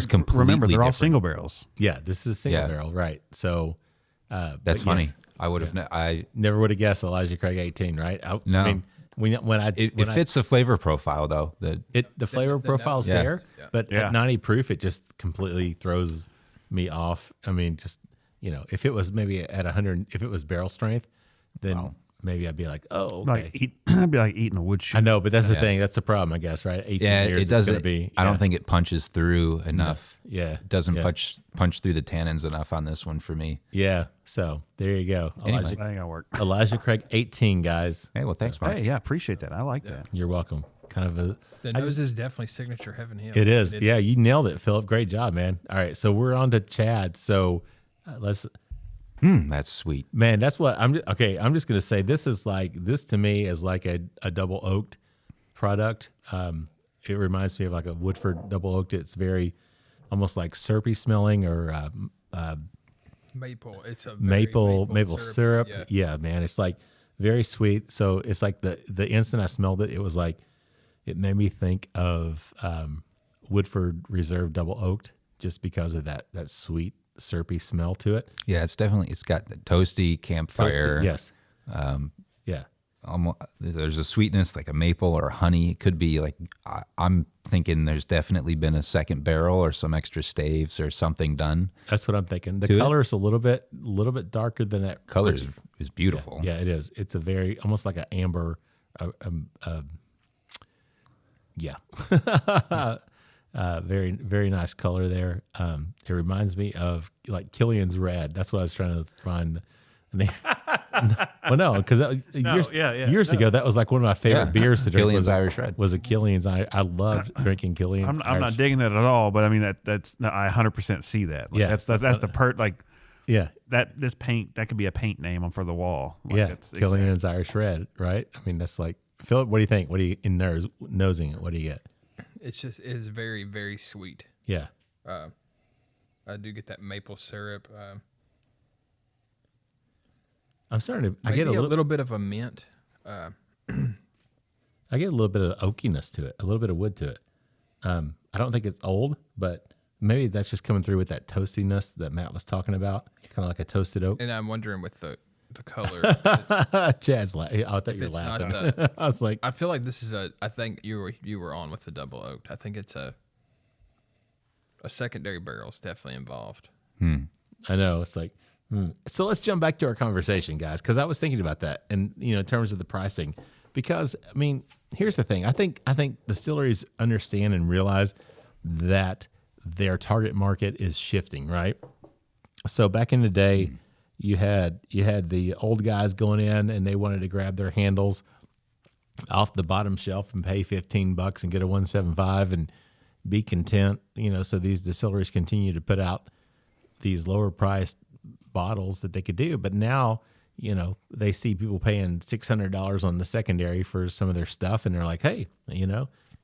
completely remember they're all different. single barrels. Yeah, this is single barrel, right? So that's funny. I would have. I never would have guessed Elijah Craig 18, right? No. I mean, it fits the flavor profile though. The flavor profile's there, but Yeah. at 90 proof, it just completely throws me off. I mean, just if it was maybe at 100, if it was barrel strength, then maybe I'd be like, oh, okay. I'd be like eating a wood chip. I know, but that's the thing. That's the problem, I guess, right? 18 years, it doesn't. It's gonna be, I don't think it punches through enough. Yeah, it doesn't punch through the tannins enough on this one for me. Yeah. So there you go. I think that'll work. Elijah Craig 18, guys. Hey, well, thanks, Mark. Hey, yeah, appreciate that. I like that. You're welcome. Kind of The nose is definitely signature Heaven Hill. It is. Yeah, you nailed it, Philip. Great job, man. All right, so we're on to Chad. So let's. That's sweet, man. That's what I'm. Okay, I'm just gonna say this to me is like a double oaked product. It reminds me of like a Woodford double oaked. It's very almost like syrupy smelling or maple. It's a maple syrup. Yeah. Yeah, man. It's like very sweet. So it's like the instant I smelled it, it was like it made me think of Woodford Reserve double oaked just because of that sweet syrupy smell to it. Yeah, it's got the toasty campfire. Yes. Yeah. there's a sweetness like a maple or honey. It could be like, I'm thinking there's definitely been a second barrel or some extra staves or something done. That's what I'm thinking. The color is a little bit darker than that. Color is beautiful. Yeah, it is. It's a very, almost like an amber, very, very nice color there. It reminds me of like Killian's Red. That's what I was trying to find. Well, no, because years ago, that was like one of my favorite beers to drink. Killian's Irish Red was a Killian's. I loved drinking Killian's. I'm not digging that at all, but I mean that's I 100% see that. Like, that's the part. Like, yeah, this paint that could be a paint name for the wall. Like, yeah, Killian's Irish Red, right? I mean, that's like, Philip. What do you think? What do you nosing it? What do you get? It is very, very sweet. Yeah, I do get that maple syrup. I'm starting to. I get a little bit of a mint. I get a little bit of oakiness to it, a little bit of wood to it. I don't think it's old, but maybe that's just coming through with that toastiness that Matt was talking about, kind of like a toasted oak. And I'm wondering with the color. Chad's laughing. I thought you were laughing. I was like, I feel like this is I think you were on with the double oaked. I think it's a secondary barrel is definitely involved. I know. It's like, So let's jump back to our conversation, guys, because I was thinking about that, and in terms of the pricing, because I mean, here's the thing. I think distilleries understand and realize that their target market is shifting, right? So back in the day, you had the old guys going in and they wanted to grab their handles off the bottom shelf and pay $15 and get a 175 and be content. So these distilleries continue to put out these lower priced bottles that they could do, but now they see people paying $600 on the secondary for some of their stuff, and they're like, hey,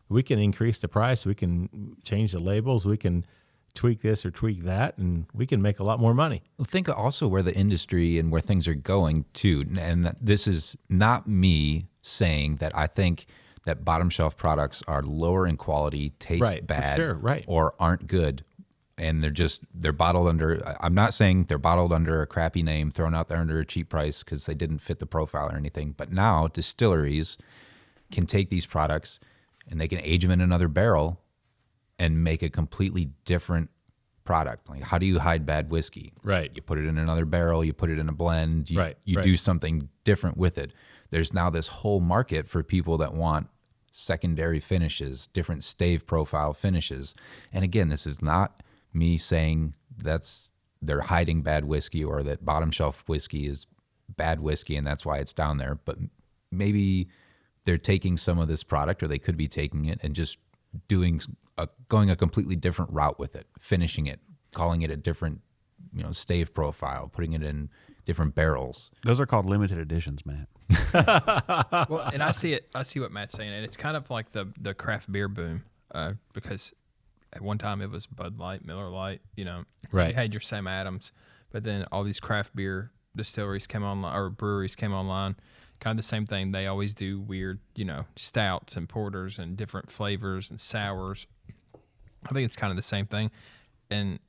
we can increase the price, we can change the labels, we can tweak this or tweak that, and we can make a lot more money. Think also where the industry and where things are going too, and this is not me saying that I think that bottom shelf products are lower in quality, taste bad, or aren't good. And they're bottled under, I'm not saying they're bottled under a crappy name, thrown out there under a cheap price because they didn't fit the profile or anything. But now distilleries can take these products and they can age them in another barrel and make a completely different product. Like, how do you hide bad whiskey? Right. You put it in another barrel, you put it in a blend, you do something different with it. There's now this whole market for people that want secondary finishes, different stave profile finishes. And again, this is not me saying they're hiding bad whiskey or that bottom shelf whiskey is bad whiskey and that's why it's down there. But maybe they're taking some of this product, or they could be taking it and just going a completely different route with it, finishing it, calling it a different stave profile, putting it in different barrels. Those are called limited editions, Matt. Well, and I see what Matt's saying, and it's kind of like the craft beer boom, because at one time it was Bud Light, Miller Lite, Right. You had your Sam Adams, but then all these craft beer distilleries came online, or breweries came online, kind of the same thing. They always do weird, stouts and porters and different flavors and sours. I think it's kind of the same thing. And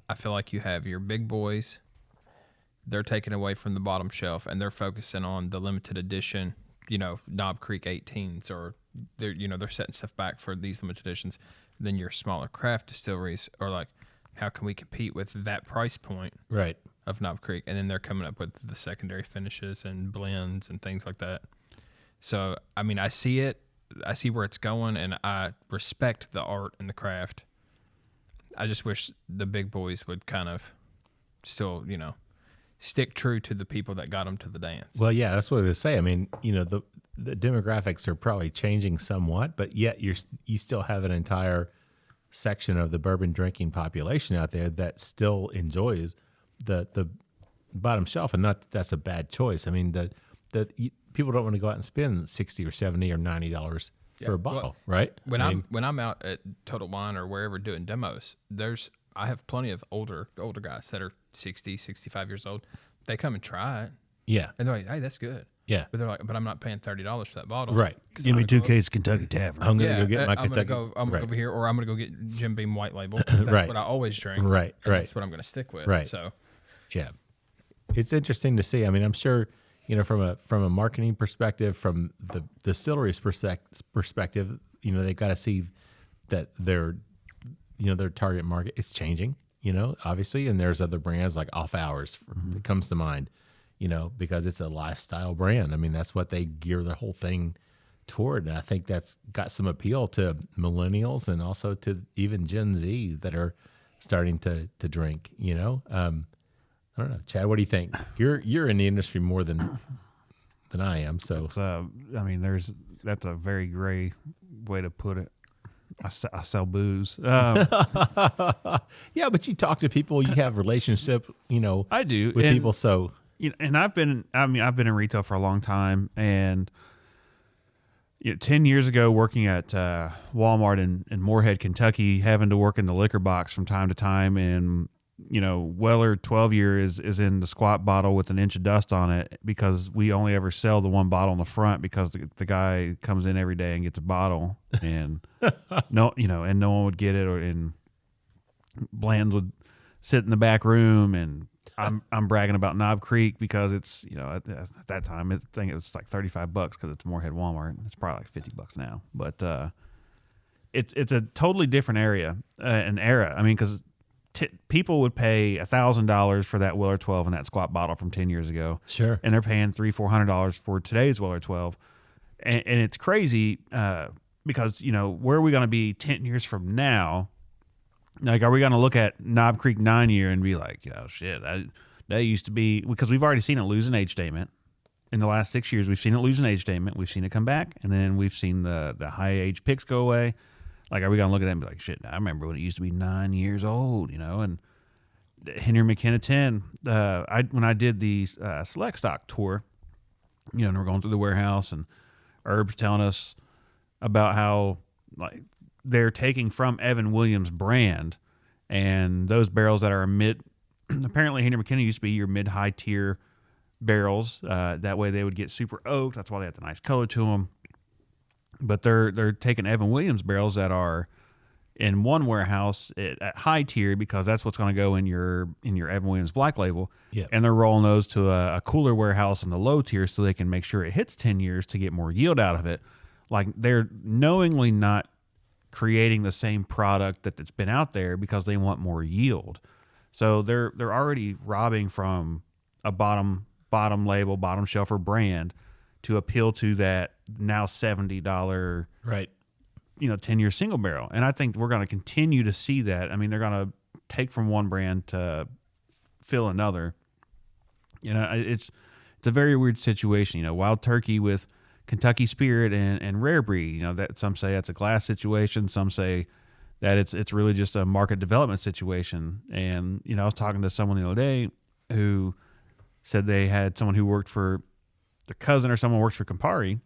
I feel like you have your big boys, they're taken away from the bottom shelf and they're focusing on the limited edition, Knob Creek 18s, or they're setting stuff back for these limited editions. Then your smaller craft distilleries are like, how can we compete with that price point of Knob Creek? And then they're coming up with the secondary finishes and blends and things like that. So, I mean, I see it. I see where it's going, and I respect the art and the craft. I just wish the big boys would kind of still, stick true to the people that got them to the dance. Well, yeah, that's what I was say. I mean, the demographics are probably changing somewhat, but yet you still have an entire section of the bourbon drinking population out there that still enjoys the bottom shelf, and not that that's a bad choice. I mean, people don't want to go out and spend $60 or $70 or $90 for a bottle, right? When I'm out at Total Wine or wherever doing demos, I have plenty of older guys that are 60, 65 years old. They come and try it. Yeah. And they're like, hey, that's good. Yeah. But they're like, but I'm not paying $30 for that bottle. Right. Give me 2 cases Kentucky Tavern. I'm going to go get my Kentucky. I'm going to go over here, or I'm going to go get Jim Beam White Label. That's what I always drink. Right. That's what I'm going to stick with. Right. So, yeah. It's interesting to see. I mean, I'm sure, from a marketing perspective, from the distillery's perspective, they've got to see that their target market is changing, obviously, and there's other brands like Off Hours that comes to mind, because it's a lifestyle brand. I mean, that's what they gear the whole thing toward, and I think that's got some appeal to millennials and also to even Gen Z that are starting to drink. I don't know, Chad. What do you think? You're in the industry more than I am. So that's a very gray way to put it. I sell booze. Yeah, but you talk to people. You have relationship. I do with people. So and I've been in retail for a long time, and 10 years ago, working at Walmart in Moorhead, Kentucky, having to work in the liquor box from time to time, and Weller 12 year is in the squat bottle with an inch of dust on it because we only ever sell the one bottle in the front because the guy comes in every day and gets a bottle, and no one would get it, and Bland's would sit in the back room, and I'm bragging about Knob Creek because it's at that time I think it was like $35 because it's Moorhead Walmart. It's probably like $50 now, but it's a totally different area, an era. I mean, because people would pay $1,000 for that Weller 12 and that squat bottle from 10 years ago. Sure, and they're paying $300-400 for today's Weller 12, and it's crazy because where are we going to be 10 years from now? Like, are we going to look at Knob Creek 9 year and be like, shit, that used to be, because we've already seen it lose an age statement. In the last 6 years, we've seen it lose an age statement. We've seen it come back, and then we've seen the high age picks go away. Like, are we going to look at that and be like, shit, I remember when it used to be 9 years old, and Henry McKenna 10. When I did the Select Stock tour, and we're going through the warehouse, and Herb's telling us about how, like, they're taking from Evan Williams brand, and those barrels that are apparently Henry McKenna used to be your mid-high tier barrels. That way they would get super oaked. That's why they have the nice color to them. But they're taking Evan Williams barrels that are in one warehouse at high tier because that's what's going to go in your Evan Williams Black Label. Yep. And they're rolling those to a cooler warehouse in the low tier so they can make sure it hits 10 years to get more yield out of it. Like, they're knowingly not creating the same product that's been out there because they want more yield. So they're already robbing from a bottom label, bottom shelfer brand to appeal to that now $70 right 10-year single barrel. And I think we're going to continue to see that. I mean, they're going to take from one brand to fill another. It's a very weird situation. Wild Turkey with Kentucky Spirit and Rare Breed, that some say that's a glass situation, some say that it's really just a market development situation. And I was talking to someone the other day who said they had someone who worked for their cousin or someone works for Campari,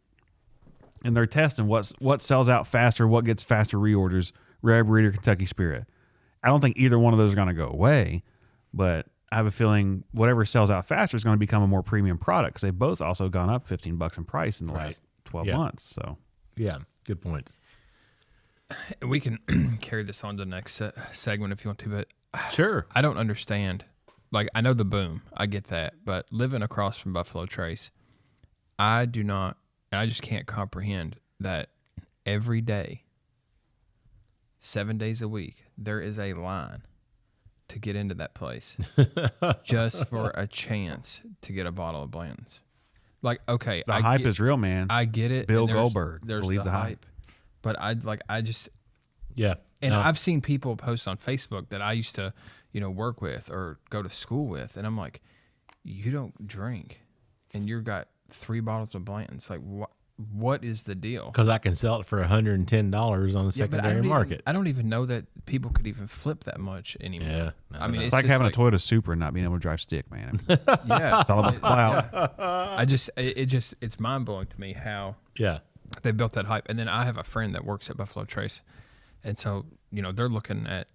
and they're testing what sells out faster, what gets faster reorders, Rare Breed or Kentucky Spirit. I don't think either one of those are going to go away, but I have a feeling whatever sells out faster is going to become a more premium product because they've both also gone up $15 in price in the last 12 months. So, yeah, good points. We can carry this on to the next segment if you want to, but sure. I don't understand. Like, I know the boom, I get that, but living across from Buffalo Trace, I just can't comprehend that every day, 7 days a week, there is a line to get into that place just for a chance to get a bottle of Blanton's. Like, okay, the hype is real, man. I get it. Bill Goldberg, there's believe the hype. But I just yeah. And I've seen people post on Facebook that I used to, work with or go to school with, and I'm like, you don't drink, and you've got 3 bottles of Blanton's. Like, what is the deal? Because I can sell it for $110 on the secondary market. I don't even know that people could even flip that much anymore. Yeah, I mean, it's like having a Toyota Supra and not being able to drive stick, man. Yeah, it's all about the clout. Yeah. It's mind blowing to me how they built that hype. And then I have a friend that works at Buffalo Trace, and so they're looking at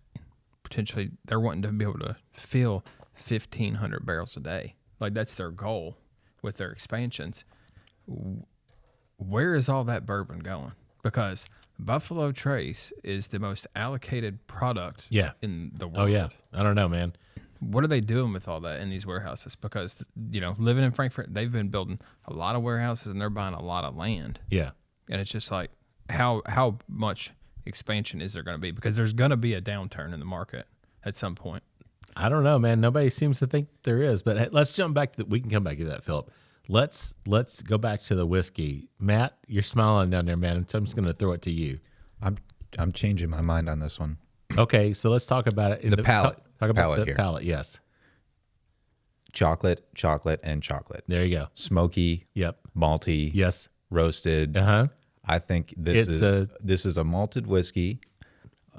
potentially they're wanting to be able to fill 1,500 barrels a day. Like, that's their goal with their expansions. Where is all that bourbon going? Because Buffalo Trace is the most allocated product in the world. Oh, yeah. I don't know, man. what are they doing with all that in these warehouses? Because, living in Frankfurt, they've been building a lot of warehouses and they're buying a lot of land. Yeah. And it's just like, how much expansion is there going to be? Because there's going to be a downturn in the market at some point. I don't know, man. Nobody seems to think there is. But hey, let's jump back we can come back to that, Philip. Let's go back to the whiskey. Matt, you're smiling down there, man. So I'm just going to throw it to you. I'm changing my mind on this one. Okay, so let's talk about it. The palate. Talk about Palate the here. palate, yes. Chocolate, and chocolate. There you go. Smoky. Yep. Malty. Yes. Roasted. Uh-huh. I think this is a malted whiskey.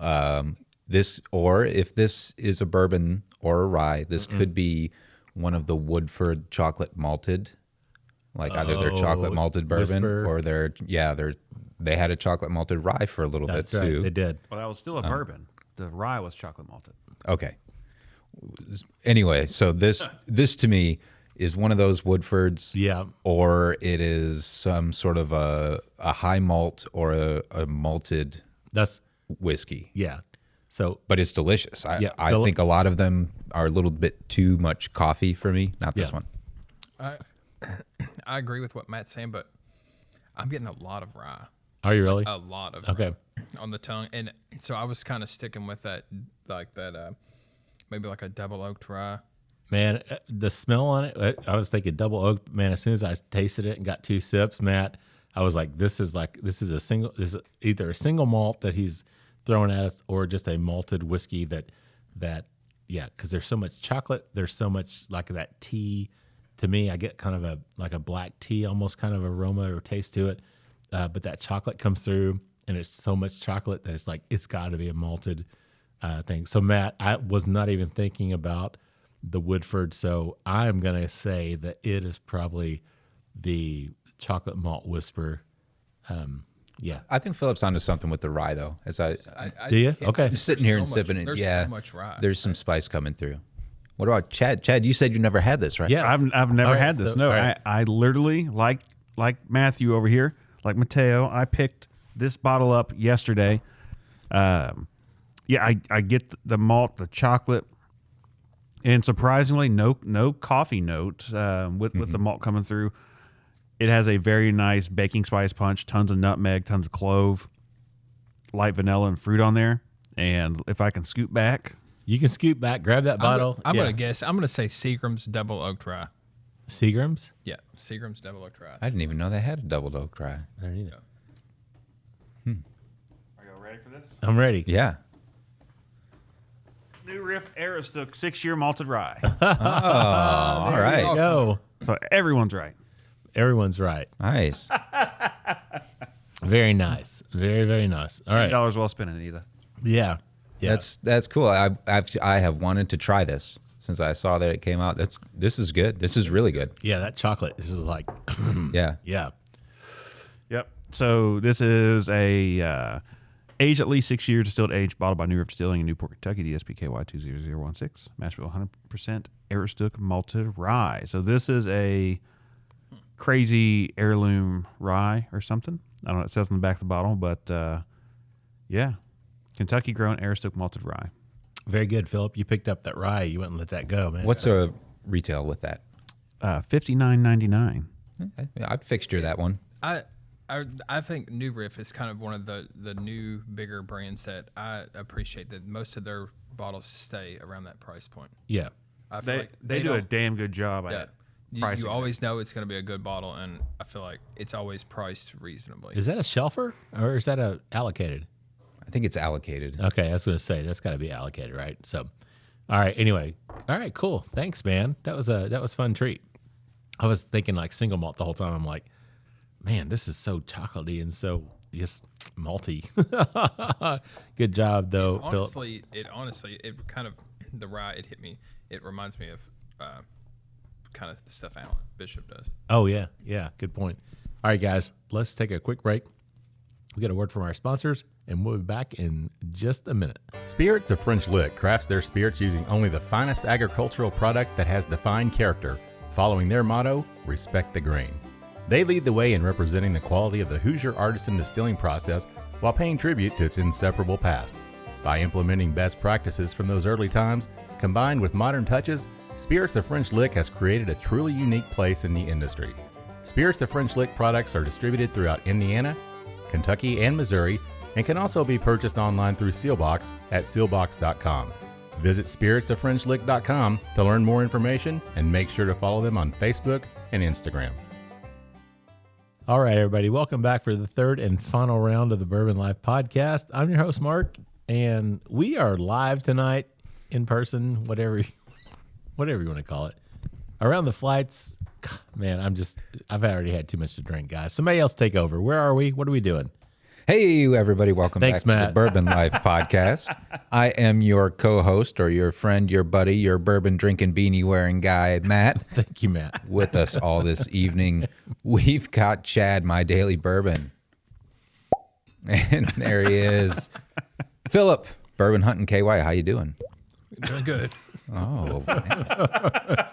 If this is a bourbon or a rye, this could be one of the Woodford chocolate malted, like either their chocolate malted bourbon Whisper. or they had a chocolate malted rye for a little That's bit right. too. They did. Well, that was still a bourbon. The rye was chocolate malted. Okay. Anyway, so this to me is one of those Woodfords, Yeah. or it is some sort of a high malt or a malted That's whiskey. yeah. So But it's delicious. I Philip? think a lot of them are a little bit too much coffee for me. Not this Yeah. one. I agree with what Matt's saying, but I'm getting a lot of rye. are you really? A lot of Okay. rye on the tongue. And so I was kind of sticking with that, maybe like a double oaked rye. Man, the smell on it, I was thinking double oak. Man, as soon as I tasted it and got 2 sips, Matt, I was like, this is either a single malt that he's throwing at us or just a malted whiskey that because there's so much chocolate, there's so much like that tea. To me, I get kind of a black tea, almost kind of aroma or taste to it. But that chocolate comes through, and it's so much chocolate that it's like it's got to be a malted thing. So, Matt, I was not even thinking about the Woodford, so I'm going to say that it is probably the chocolate malt whisper. Yeah. I think Philip's onto something with the rye, though. Do you? Okay. I'm sitting here and so much- sipping it. there's Yeah, so much rye. There's some spice coming through. What about Chad? Chad, you said you never had this, right? Yeah. I've never All right, had this. so- No, all right. I literally like Matthew over here, like Mateo. I picked this bottle up yesterday. I get the malt, the chocolate, and surprisingly, no coffee note with the malt coming through. It has a very nice baking spice punch, tons of nutmeg, tons of clove, light vanilla and fruit on there. And if I can scoot back, You can scoot back, grab that bottle. I'm Yeah. going to guess. I'm going to say Seagram's double oaked rye. Seagram's? Yeah, Seagram's double oaked rye. I didn't even know they had a double oak rye. I don't either. are you ready for this? I'm ready. Yeah. New Riff Aroostook 6-year malted rye. All right. Go. So everyone's right. Everyone's right. Nice. Very nice. Very, very nice. All right. $8 well spent, Anita. Yeah. Yeah. That's cool. I have wanted to try this since I saw that it came out. This is good. This is really good. Yeah, that chocolate. This is like, Yeah. yeah. Yep. So this is a aged at least 6 years, distilled aged, bottled by New Riff Distilling in Newport, Kentucky, DSPKY 20016, mash bill 100% Aroostook malted rye. So this is a crazy heirloom rye or something. I don't know what it says on the back of the bottle, but yeah, Kentucky grown Aroostook malted rye. Very good, Philip. You picked up that rye. You wouldn't let that go, man. What's a retail with that? $59.99. I'd fixture that one. I think New Riff is kind of one of the new bigger brands that I appreciate that most of their bottles stay around that price point. Yeah. I feel like They do a don't- damn good job yeah. at You pricing. always know it's going to be a good bottle, and I feel like it's always priced reasonably. Is that a shelfer or is that a allocated? I think it's allocated. Okay, I was going to say that's got to be allocated, right? So, all right. Anyway, all right, cool. Thanks, man. That was a fun treat. I was thinking like single malt the whole time. I'm like, man, this is so chocolatey and so just malty. Good job, though, Philip. Honestly, it kind of the rye. It hit me. It reminds me of kind of the stuff Alan Bishop does. Oh yeah, yeah. Good point. All right, guys, let's take a quick break. We got a word from our sponsors, and we'll be back in just a minute. Spirits of French Lick crafts their spirits using only the finest agricultural product that has defined character, following their motto, respect the grain. They lead the way in representing the quality of the Hoosier artisan distilling process while paying tribute to its inseparable past. By implementing best practices from those early times, combined with modern touches, Spirits of French Lick has created a truly unique place in the industry. Spirits of French Lick products are distributed throughout Indiana, Kentucky, and Missouri, and can also be purchased online through Sealbox at sealbox.com. Visit spiritsoffrenchlick.com to learn more information and make sure to follow them on Facebook and Instagram. All right, everybody, welcome back for the third and final round of the Bourbon Life Podcast. I'm your host, Mark, and we are live tonight in person, whatever you want to call it. Around the flights, man, I've already had too much to drink, guys. Somebody else take over. Where are we? What are we doing? Hey, everybody. Welcome Thanks, back Matt. to the Bourbon Life Podcast. I am your co-host or your friend, your buddy, your bourbon drinking, beanie wearing guy, Matt. Thank you, Matt. With us all this evening, we've got Chad, my daily bourbon. And there he is. Philip, Bourbon Hunting KY. How you doing? Doing good. Oh, man.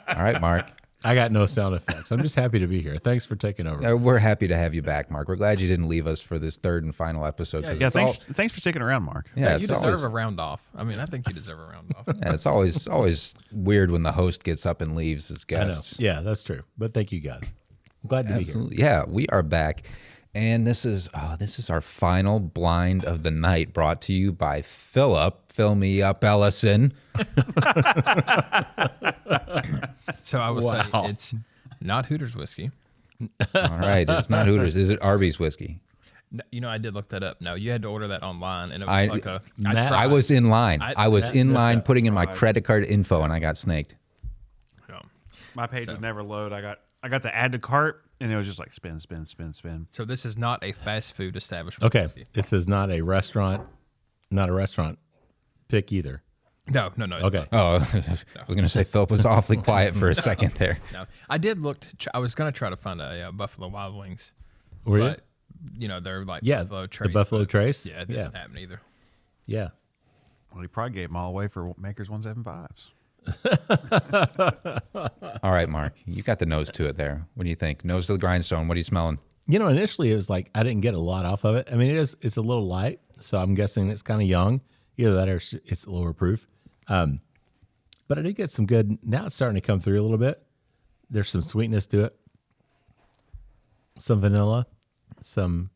All right, Mark. I got no sound effects. I'm just happy to be here. Thanks for taking over. We're happy to have you back, Mark. We're glad you didn't leave us for this third and final episode. Yeah, Thanks for sticking around, Mark. Yeah, you deserve a round off. I mean, I think you deserve a round off. Yeah, it's always weird when the host gets up and leaves his guests. I know. Yeah, that's true. But thank you, guys. I'm glad to be here. Yeah, we are back. And this is our final blind of the night, brought to you by Philip. Fill me up, Ellison. So I will say it's not Hooters whiskey. All right, it's not Hooters. Is it Arby's whiskey? No, you know, I did look that up. No, you had to order that online, and it was I was in line. I was in line putting in my right. credit card info, and I got snaked. My page would never load. I got to add to cart, and it was just like spin. So this is not a fast food establishment. Okay. Whiskey. This is not a restaurant pick either. No. It's Okay. not. Oh, I was going to say Philip was awfully quiet for a second there. No, I did look. I was going to try to find a Buffalo Wild Wings. Were you? But, you know, they're like Yeah, Buffalo Trace. the Buffalo Trace. Yeah, it didn't happen either. Yeah. Well, he probably gave them all away for Maker's 175s. All right, Mark, you got the nose to it there. What do you think? Nose to the grindstone. What are you smelling? You know, initially it was like I didn't get a lot off of it. I mean, it's a little light, so I'm guessing it's kind of young. Either that or it's lower proof. But I did get some good. Now it's starting to come through a little bit. There's some sweetness to it, some vanilla, some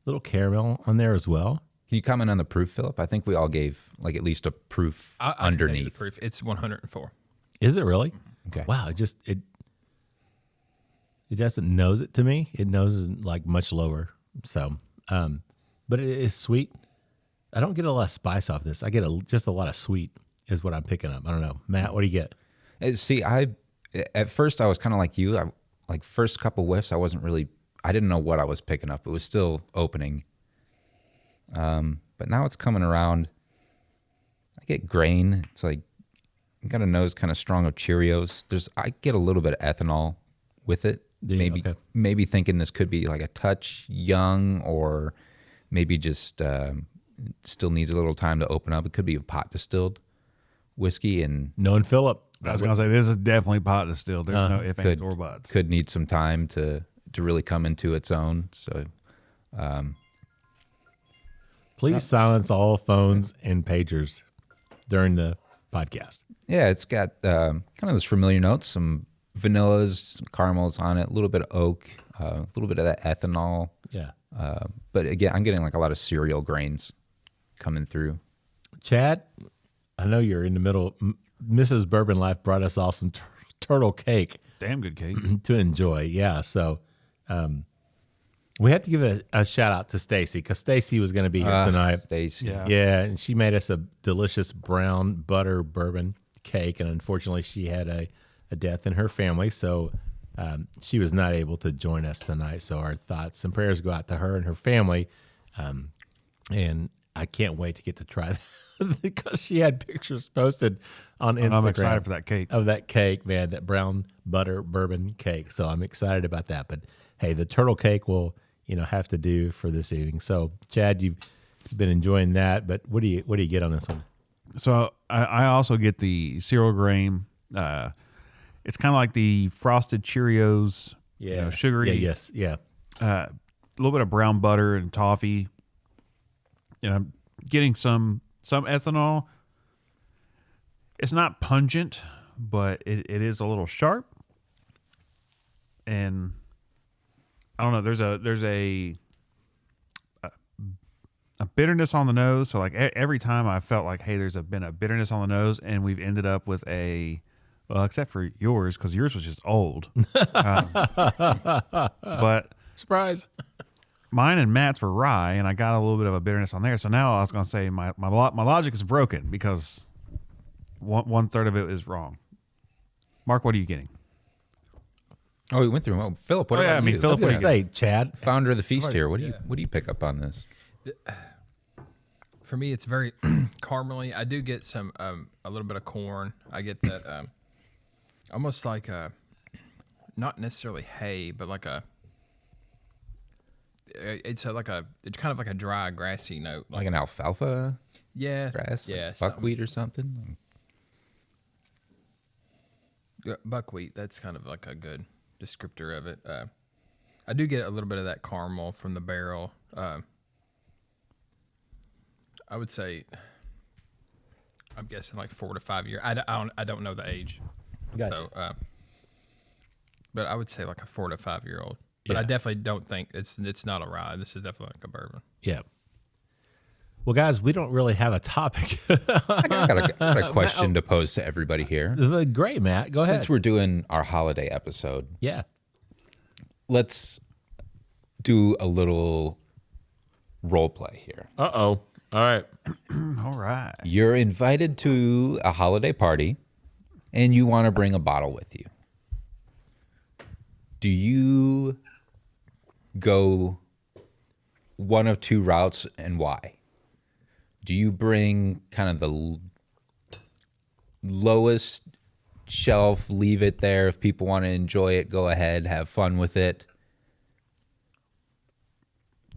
little caramel on there as well. Can you comment on the proof, Philip? I think we all gave like at least a proof I underneath. the proof. It's 104. Is it really? Okay. Wow. It doesn't nose it to me. It noses like much lower. So, but it is sweet. I don't get a lot of spice off this. I get just a lot of sweet is what I'm picking up. I don't know. Matt, what do you get? See, at first I was kind of like you. Like first couple whiffs, I didn't know what I was picking up. It was still opening. But now it's coming around. I get grain. It's like, I got a nose kind of strong of Cheerios. I get a little bit of ethanol with it. Maybe thinking this could be like a touch young, or maybe just still needs a little time to open up. It could be a pot distilled whiskey, and Knowing Philip. I was going to say, this is definitely pot distilled. There's no ifs, ands, or buts. could need some time to really come into its own. So, Please silence all phones and pagers during the podcast. yeah, it's got kind of those familiar notes, some vanillas, some caramels on it, a little bit of oak, a little bit of that ethanol. Yeah. But again, I'm getting like a lot of cereal grains coming through. Chad, I know you're in the middle. Mrs. Bourbon Life brought us all some turtle cake Damn good cake. to enjoy. Yeah. So we have to give a shout out to Stacy, because Stacy was going to be here tonight. Stacy. Yeah. Yeah. And she made us a delicious brown butter bourbon cake. And unfortunately, she had a death in her family. So she was not able to join us tonight. So our thoughts and prayers go out to her and her family. And I can't wait to get to try that because she had pictures posted on Instagram. I'm excited for that cake. Of that cake, man, that brown butter bourbon cake. So I'm excited about that. But hey, the turtle cake will, have to do for this evening. So Chad, you've been enjoying that, but what do you get on this one? So I also get the cereal grain. It's kind of like the frosted Cheerios. Yeah. Sugary. Yeah. Yes. Yeah. A little bit of brown butter and toffee. and I'm getting some ethanol. It's not pungent, but it is a little sharp. And I don't know. There's a bitterness on the nose. So like every time I felt like, hey, been a bitterness on the nose, and we've ended up with except for yours, because yours was just old. But Surprise. mine and Matt's were rye, and I got a little bit of a bitterness on there. So now I was going to say my logic is broken because one third of it is wrong. Mark, what are you getting? Oh, we went through. Oh, Philip, what about you? I was going to say, Chad. Founder of the feast here. What do you pick up on this? For me, it's very caramely. I do get some a little bit of corn. I get that almost like not necessarily hay, but like it's kind of like a dry grassy note, Like an alfalfa grass, like buckwheat or something. Buckwheat. That's kind of like a good descriptor of it. I do get a little bit of that caramel from the barrel. I would say, I'm guessing like 4 to 5 years. I don't know the age, Gotcha. so but I would say like a 4 to 5 year old. But I Yeah. definitely don't think it's not a rye. This is definitely like a bourbon. Yeah. Well, guys, we don't really have a topic. I got a question to pose to everybody here. Great, Matt. Go ahead. Since we're doing our holiday episode, Yeah. let's do a little role play here. Uh-oh. All right. All right. You're invited to a holiday party, and you want to bring a bottle with you. Do you go one of two routes, and why? Do you bring kind of the lowest shelf, leave it there? If people want to enjoy it, go ahead, have fun with it.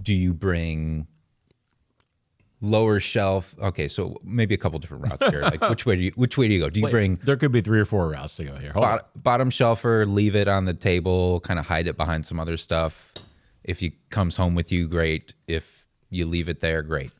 Do you bring lower shelf? Okay, so maybe a couple different routes here. Like which way do you go? Do you bring There could be 3 or 4 routes to go here. Hold on. bottom shelfer, leave it on the table, kind of hide it behind some other stuff? If he comes home with you, great. If you leave it there, great.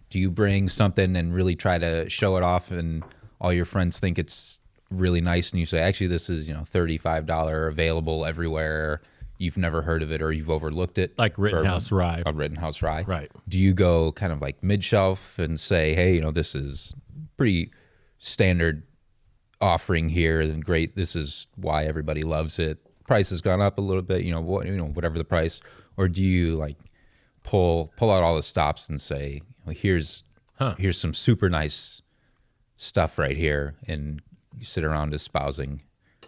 Do you bring something and really try to show it off, and all your friends think it's really nice, and you say, actually, this is $35 available everywhere. You've never heard of it, or you've overlooked it. Like Rittenhouse Rye. A Rittenhouse Rye. Right. Do you go kind of like mid-shelf and say, hey, this is pretty standard offering here, and great, this is why everybody loves it. Price has gone up a little bit, whatever the price. Or do you like pull out all the stops and say, here's some super nice stuff right here, and you sit around espousing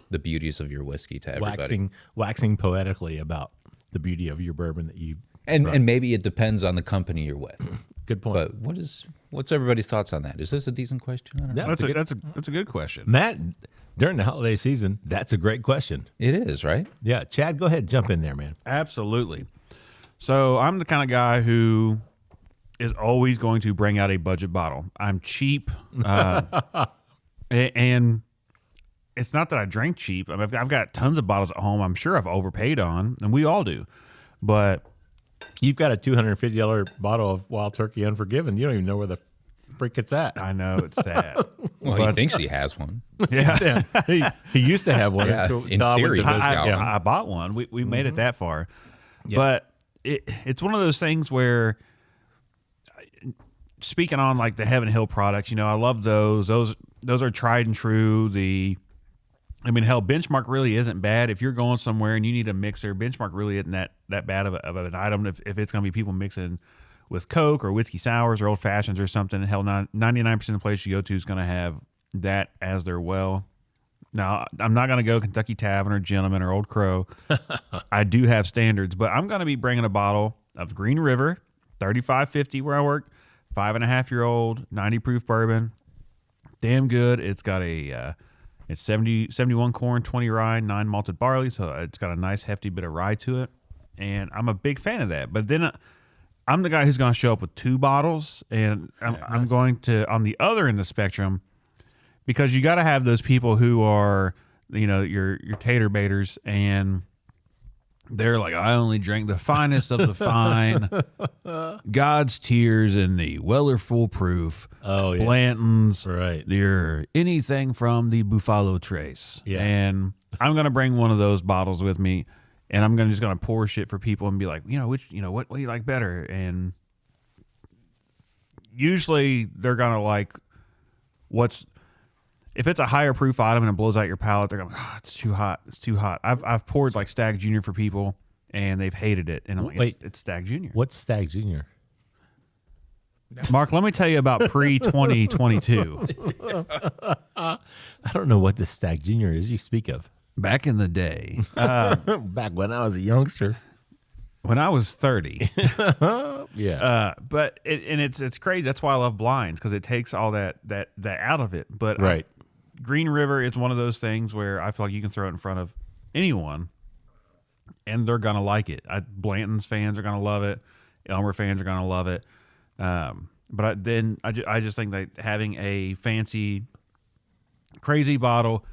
the beauties of your whiskey to everybody. Waxing poetically about the beauty of your bourbon that you And maybe it depends on the company you're with. Good point. But what's everybody's thoughts on that? Is this a decent question? I don't know. That's a good question. Matt, during the holiday season, that's a great question. It is, right? Yeah, Chad, go ahead, jump in there, man. Absolutely. So I'm the kind of guy who is always going to bring out a budget bottle. I'm cheap, and it's not that I drink cheap. I mean, I've got tons of bottles at home. I'm sure I've overpaid on, and we all do. But You've got a $250 bottle of Wild Turkey Unforgiven. You don't even know where the freak it's at. I know it's sad. Well, he thinks he has one. Yeah. He used to have one. Yeah, until in Don went theory, to he's visit. got Yeah. one. I bought one. We made it that far. But it's one of those things where, speaking on like the Heaven Hill products, I love those. Those are tried and true. Benchmark really isn't bad. If you're going somewhere and you need a mixer, Benchmark really isn't that bad of an item. If it's going to be people mixing with Coke or whiskey sours or old fashions or something, hell, 99% of the place you go to is going to have that as their well. Now, I'm not going to go Kentucky Tavern or Gentleman or Old Crow. I do have standards, but I'm going to be bringing a bottle of Green River, 3550 where I work, 5.5-year-old, 90 proof bourbon. Damn good. It's got it's 71 corn, 20 rye, 9 malted barley, so it's got a nice hefty bit of rye to it, and I'm a big fan of that. But then I'm the guy who's going to show up with 2 bottles, and I'm going to, on the other end of the spectrum, because you got to have those people who are, your tater baiters, and They're like, I only drank the finest of the fine, God's tears in the Weller Full Proof, Blanton's, right? They're anything from the Buffalo Trace. Yeah. And I'm gonna bring one of those bottles with me, and I'm just gonna pour shit for people and be like, what do you like better? And usually they're gonna like if it's a higher proof item and it blows out your palate, they're going, it's too hot. It's too hot. I've poured like Stag Junior for people, and they've hated it. And I'm like, Wait, it's Stag Junior. What's Stag Junior? Mark, let me tell you about pre-2022. I don't know what the Stag Junior is you speak of. Back in the day, back when I was a youngster, when I was 30. Yeah. But it's crazy. That's why I love blinds, because it takes all that out of it. But right. Green River is one of those things where I feel like you can throw it in front of anyone, and they're gonna like it. Blanton's fans are gonna love it. Elmer fans are gonna love it. But I just think that having a fancy, crazy bottle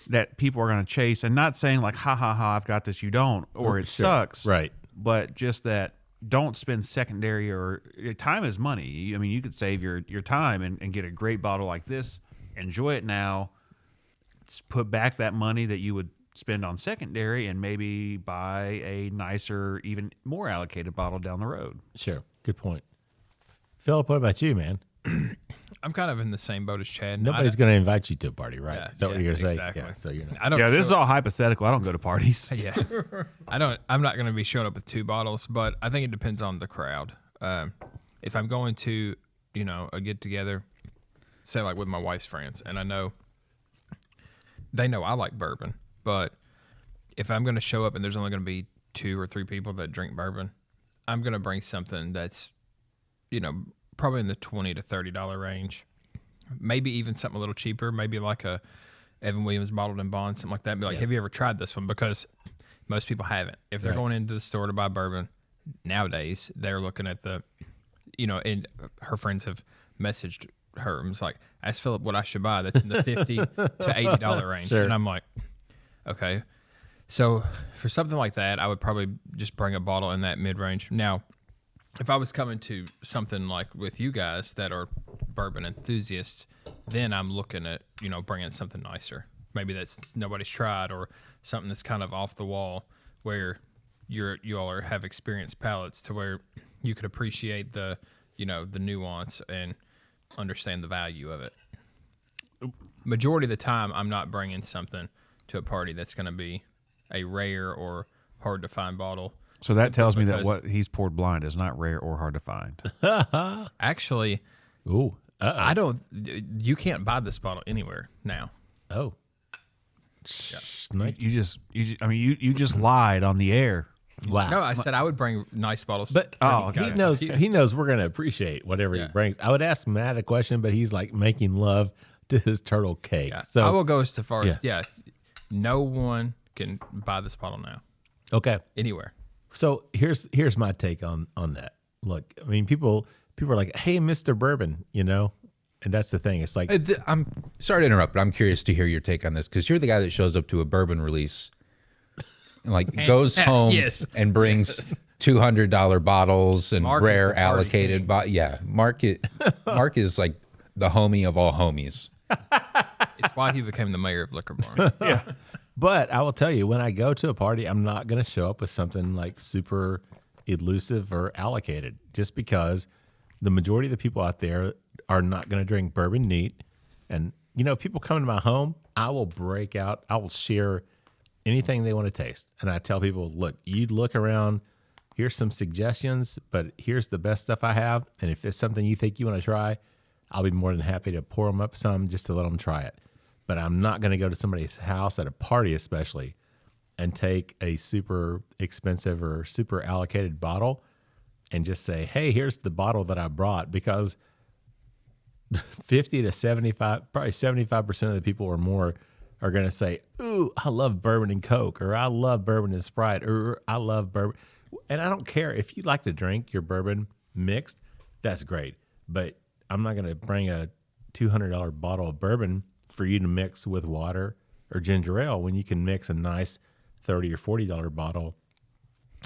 that people are gonna chase, and not saying like, ha ha ha, I've got this, you don't, or it sucks, right? But just that, don't spend secondary, or time is money. I mean, you could save your time and get a great bottle like this, enjoy it now, put back that money that you would spend on secondary, and maybe buy a nicer, even more allocated bottle down the road. Sure. Good point. Philip, what about you, man? I'm kind of in the same boat as Chad. Nobody's going to invite you to a party, right? Yeah, Is that what you're going to say? exactly. Yeah, so you're not. I don't. Yeah, this is all hypothetical. I don't go to parties. Yeah, I'm not going to be showing up with 2 bottles, but I think it depends on the crowd. If I'm going to, a get together, say like with my wife's friends, and I know they know I like bourbon, but if I'm going to show up and there's only going to be 2 or 3 people that drink bourbon, I'm going to bring something that's, probably in the $20 to $30 range. Maybe even something a little cheaper, maybe like a Evan Williams bottled in bond, something like that. Be like, have you ever tried this one? Because most people haven't. If they're going into the store to buy bourbon nowadays, they're looking at the, and her friends have messaged her and was like, ask Philip what I should buy. That's in the $50 to $80 range. Sure. And I'm like, okay. So for something like that, I would probably just bring a bottle in that mid-range. Now, if I was coming to something like with you guys that are bourbon enthusiasts, then I'm looking at, bringing something nicer. Maybe that's nobody's tried, or something that's kind of off the wall, where you all have experienced palates to where you could appreciate the nuance and understand the value of it. Majority of the time, I'm not bringing something to a party that's going to be a rare or hard to find bottle. So that tells me that what he's poured blind is not rare or hard to find. Actually, I don't. You can't buy this bottle anywhere now. Oh, You just lied on the air. wow. No, I said I would bring nice bottles. But for he you guys. knows he knows we're going to appreciate whatever he brings. I would ask Matt a question, but he's like making love to his turtle cake. Yeah. So I will go as far as no one can buy this bottle now okay. anywhere. So here's my take on that. Look, I mean, people are like, "Hey, Mr. Bourbon," and that's the thing. It's like, I'm sorry to interrupt, but I'm curious to hear your take on this, because you're the guy that shows up to a bourbon release and goes home and brings $200 bottles and Mark rare allocated. Mark is like the homie of all homies. It's why he became the mayor of Liquor Barn. Yeah. but I will tell you, when I go to a party, I'm not going to show up with something like super elusive or allocated, just because the majority of the people out there are not going to drink bourbon neat. And, if people come to my home, I will share anything they want to taste. And I tell people, look, you look around, here's some suggestions, but here's the best stuff I have. And if it's something you think you want to try, I'll be more than happy to pour them up some just to let them try it. But I'm not going to go to somebody's house at a party, especially, and take a super expensive or super allocated bottle and just say, hey, here's the bottle that I brought, because 50 to 75, probably 75% of the people or more are going to say, ooh, I love bourbon and Coke, or I love bourbon and Sprite, or I love bourbon. And I don't care if you like to drink your bourbon mixed, that's great. But I'm not going to bring a $200 bottle of bourbon for you to mix with water or ginger ale when you can mix a nice $30 or $40 bottle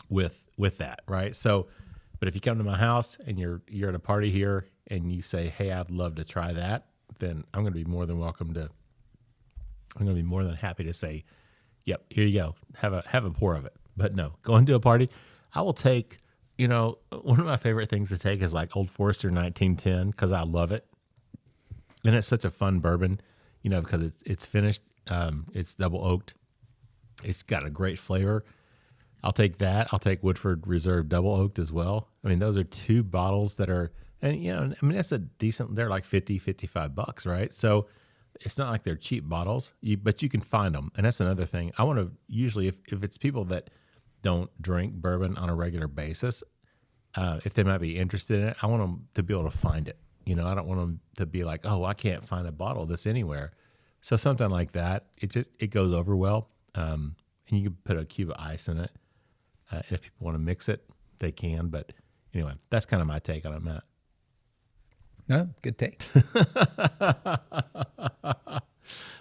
with that, right? So, but if you come to my house and you're at a party here and you say, "Hey, I'd love to try that," then I'm going to be more than happy to say, "Yep, here you go. Have a pour of it." But no, going to a party, I will take. One of my favorite things to take is like Old Forester 1910 because I love it, and it's such a fun bourbon, because it's finished, it's double oaked, it's got a great flavor. I'll take that. I'll take Woodford Reserve double oaked as well. I mean, those are two bottles that are, and that's a decent. They're like $50-$55, right? So it's not like they're cheap bottles, but you can find them, and that's another thing. I want to usually if it's people that don't drink bourbon on a regular basis, if they might be interested in it, I want them to be able to find it. I don't want them to be like, "Oh, I can't find a bottle of this anywhere." So something like that, it goes over well, and you can put a cube of ice in it. And if people want to mix it, they can. But anyway, that's kind of my take on it, Matt. No, good take.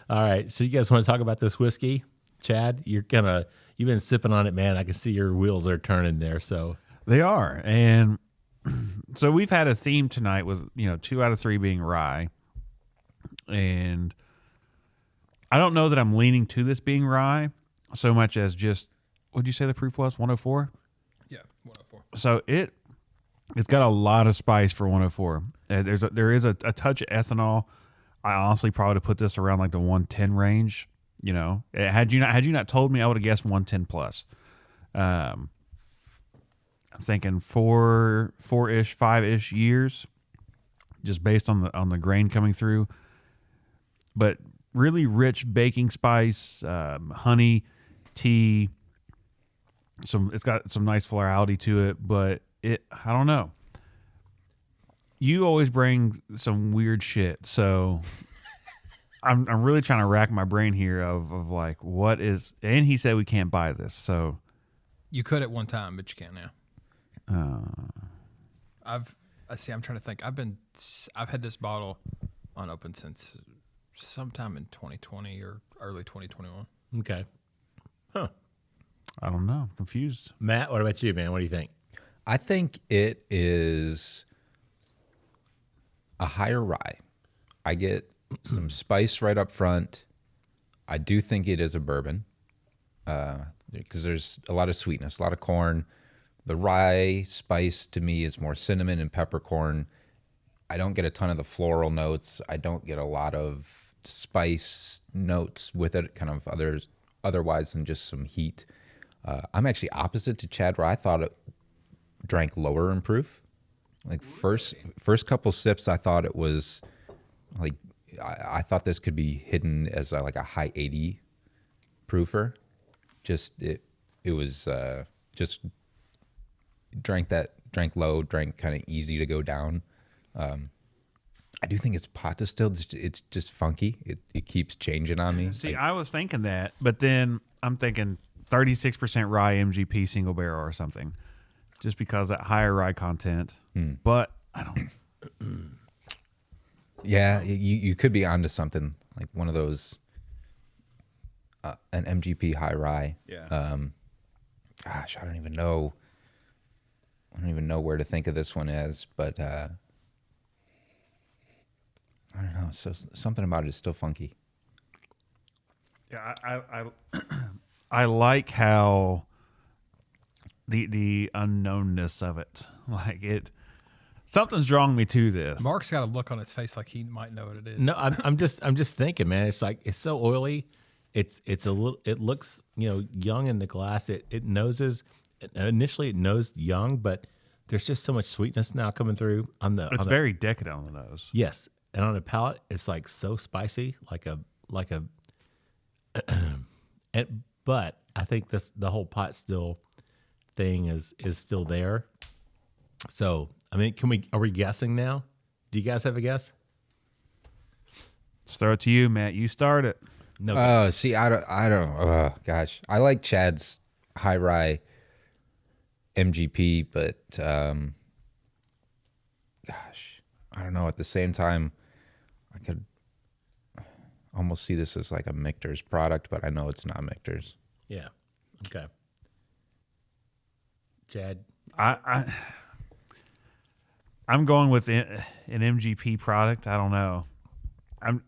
All right, so you guys want to talk about this whiskey? Chad, you've been sipping on it, man. I can see your wheels are turning there. So They are. And so we've had a theme tonight with, 2 out of 3 being rye. And I don't know that I'm leaning to this being rye so much as just, what'd you say the proof was? 104? Yeah, 104. So it's got a lot of spice for 104. There is a touch of ethanol. I honestly probably would put this around like the 110 range. Had you not told me, I would have guessed 110 plus. I'm thinking 4-ish, 5-ish years, just based on the grain coming through. But really rich baking spice, honey, tea. It's got some nice florality to it, but I don't know. You always bring some weird shit, so I'm really trying to rack my brain here of like what is. And he said we can't buy this, so you could at one time, but you can't now. I'm trying to think. I've had this bottle unopened since sometime in 2020 or early 2021. okay, huh? I don't know. Confused. Matt, what about you, man? What do you think? I think it is a higher rye. I get some spice right up front. I do think it is a bourbon because there's a lot of sweetness, a lot of corn. The rye spice to me is more cinnamon and peppercorn. I don't get a ton of the floral notes. I don't get a lot of spice notes with it, kind of otherwise than just some heat. I'm actually opposite to Chad, where I thought it drank lower in proof. Like first couple sips, I thought it was like I thought this could be hidden as like a high 80 proofer. It was just drank low, drank kind of easy to go down. I do think it's pot distilled. It's just funky. It keeps changing on me. See, I was thinking that, but then I'm thinking 36% rye MGP single barrel or something, just because that higher rye content. But I don't. Yeah, you could be onto something like one of those, an MGP high rye. Yeah. Gosh, I don't even know where to think of this one as, but I don't know. So something about it is still funky. Yeah, I like how the unknownness of it, like it. Something's drawing me to this. Mark's got a look on his face like he might know what it is. No, I'm just thinking, man. It's like it's so oily. It's a little. It looks young in the glass. It noses. Initially, it nosed young, but there's just so much sweetness now coming through on the. It's very decadent on the nose. Yes, and on the palate, it's like so spicy, like a. But I think the whole pot still thing is still there. So I mean, are we guessing now? Do you guys have a guess? Let's throw it to you, Matt. You start it. No. See, I don't. Oh gosh, I like Chad's high rye MGP, but gosh, I don't know. At the same time, I could almost see this as like a Michter's product, but I know it's not Michter's. Yeah. Okay. Chad? I'm going with an MGP product. I don't know. All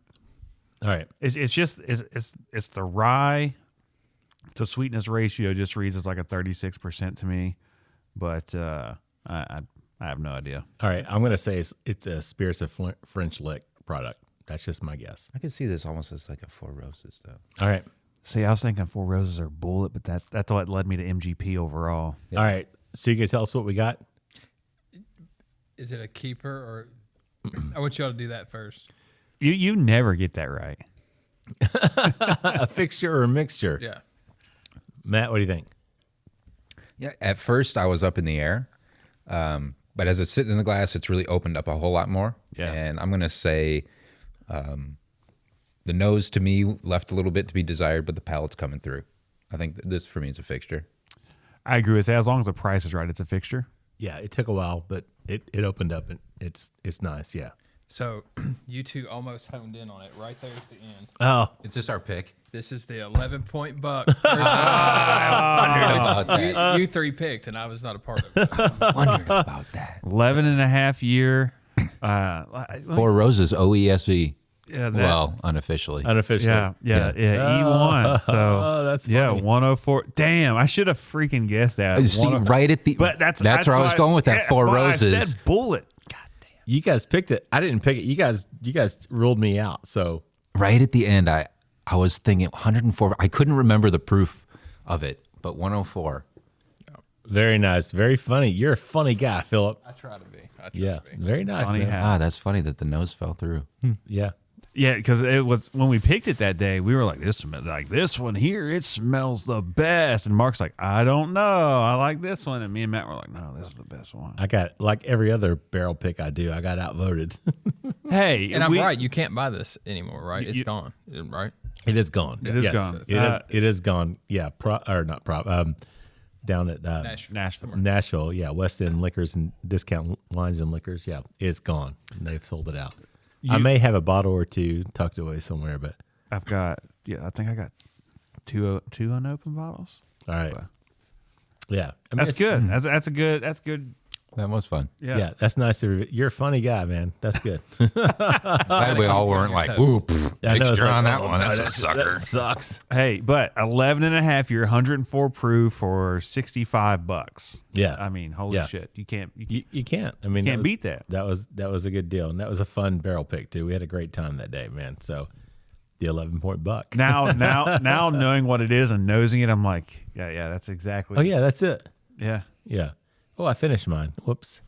right. It's the rye to sweetness ratio just reads as like a 36% to me, but I have no idea. All right. I'm going to say it's a Spirits of French Lick product. That's just my guess. I could see this almost as like a Four Roses, though. All right. See, I was thinking Four Roses or Bulleit, but that's what led me to MGP overall. Yeah. All right. So you can tell us what we got? Is it a keeper or I want y'all to do that first. You never get that right. A fixture or a mixture? Yeah. Matt, what do you think? Yeah, at first I was up in the air, but as it's sitting in the glass, it's really opened up a whole lot more. Yeah. And I'm going to say the nose to me left a little bit to be desired, but the palate's coming through. I think this for me is a fixture. I agree with that. As long as the price is right, it's a fixture. Yeah, it took a while, but it opened up and it's nice. Yeah. So you two almost honed in on it right there at the end. Oh, Is this our pick? This is the 11-point buck. You three picked, and I was not a part of it. Wondered about that. 11 and a half year. Four Roses, OESV. Yeah, Well, unofficially. unofficially. Yeah, E1. So Oh, that's yeah, funny. 104. Damn, I should have freaking guessed that. See, right at the. But that's where I was why- going with that. yeah, Four that's why Roses. I said Bulleit. God damn. You guys picked it. I didn't pick it. You guys ruled me out. So Right at the end, I was thinking 104. I couldn't remember the proof of it, but 104. very nice. Very funny. You're a funny guy, Philip. I try to be. Yeah. Very nice, Funny man. how- That's funny that the nose fell through. Yeah. Yeah, because it was when we picked it that day, we were like, this one here, it smells the best. And Mark's like, I don't know, I like this one. And me and Matt were like, no, this is the best one. I got, like every other barrel pick I do, I got outvoted. Hey, And I'm right. You can't buy this anymore, right? It's gone, right? It is gone. It is Yes. gone. It is gone. Yeah. Down at Nashville. Nashville. Yeah. West End Liquors and Discount Wines and Liquors. Yeah. It's gone. And they've sold it out. I may have a bottle or two tucked away somewhere, but I think I got two unopened bottles. all right. Yeah. I mean, That's it's- good. That's good. That was fun. Yeah. That's nice to You're a funny guy, man. That's good. Glad we all weren't like, ooh, I know, it's mixture like, on that oh, one. no, That's a sucker. That sucks. Hey, but 11 and a half year, 104 proof for $65. Yeah. I mean, holy Yeah. shit. You can't You can't. I mean, beat that. That was a good deal, and that was a fun barrel pick too. We had a great time that day, man. So the 11-point buck. Now knowing what it is and nosing it, I'm like, yeah, that's exactly. Oh yeah, that's it. Yeah. Yeah. Oh, I finished mine. Whoops.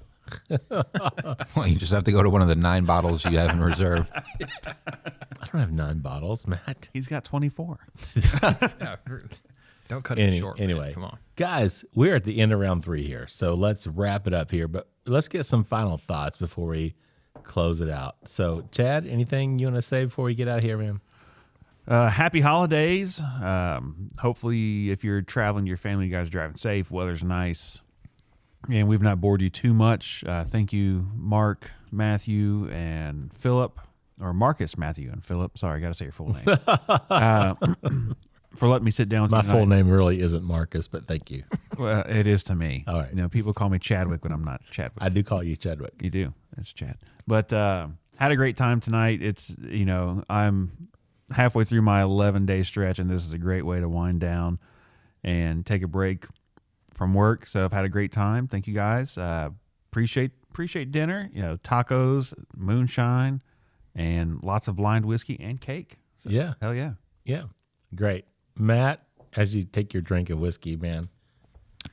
Well, you just have to go to one of the 9 bottles you have in reserve. I don't have 9 bottles, Matt. He's got 24. Yeah, don't cut it short. Man. Anyway, Come on. guys, we're at the end of round 3 here, so let's wrap it up here. But let's get some final thoughts before we close it out. So, Chad, anything you want to say before we get out of here, man? Happy holidays. Hopefully, if you're traveling, your family, you guys are driving safe. Weather's nice. And we've not bored you too much. Thank you, Mark, Matthew, and Philip, or Marcus, Matthew, and Philip. Sorry, I got to say your full name. For letting me sit down with My you full tonight. name really isn't Marcus, but thank you. Well, it is to me. All right. You know, people call me Chadwick, but I'm not Chadwick. I do call you Chadwick. You do. It's Chad. But had a great time tonight. It's, I'm halfway through my 11-day stretch, and this is a great way to wind down and take a break from work. So I've had a great time. Thank you guys. Appreciate dinner. Tacos, moonshine, and lots of blind whiskey and cake. So, Yeah. hell yeah. Yeah. Great. Matt, as you take your drink of whiskey, man.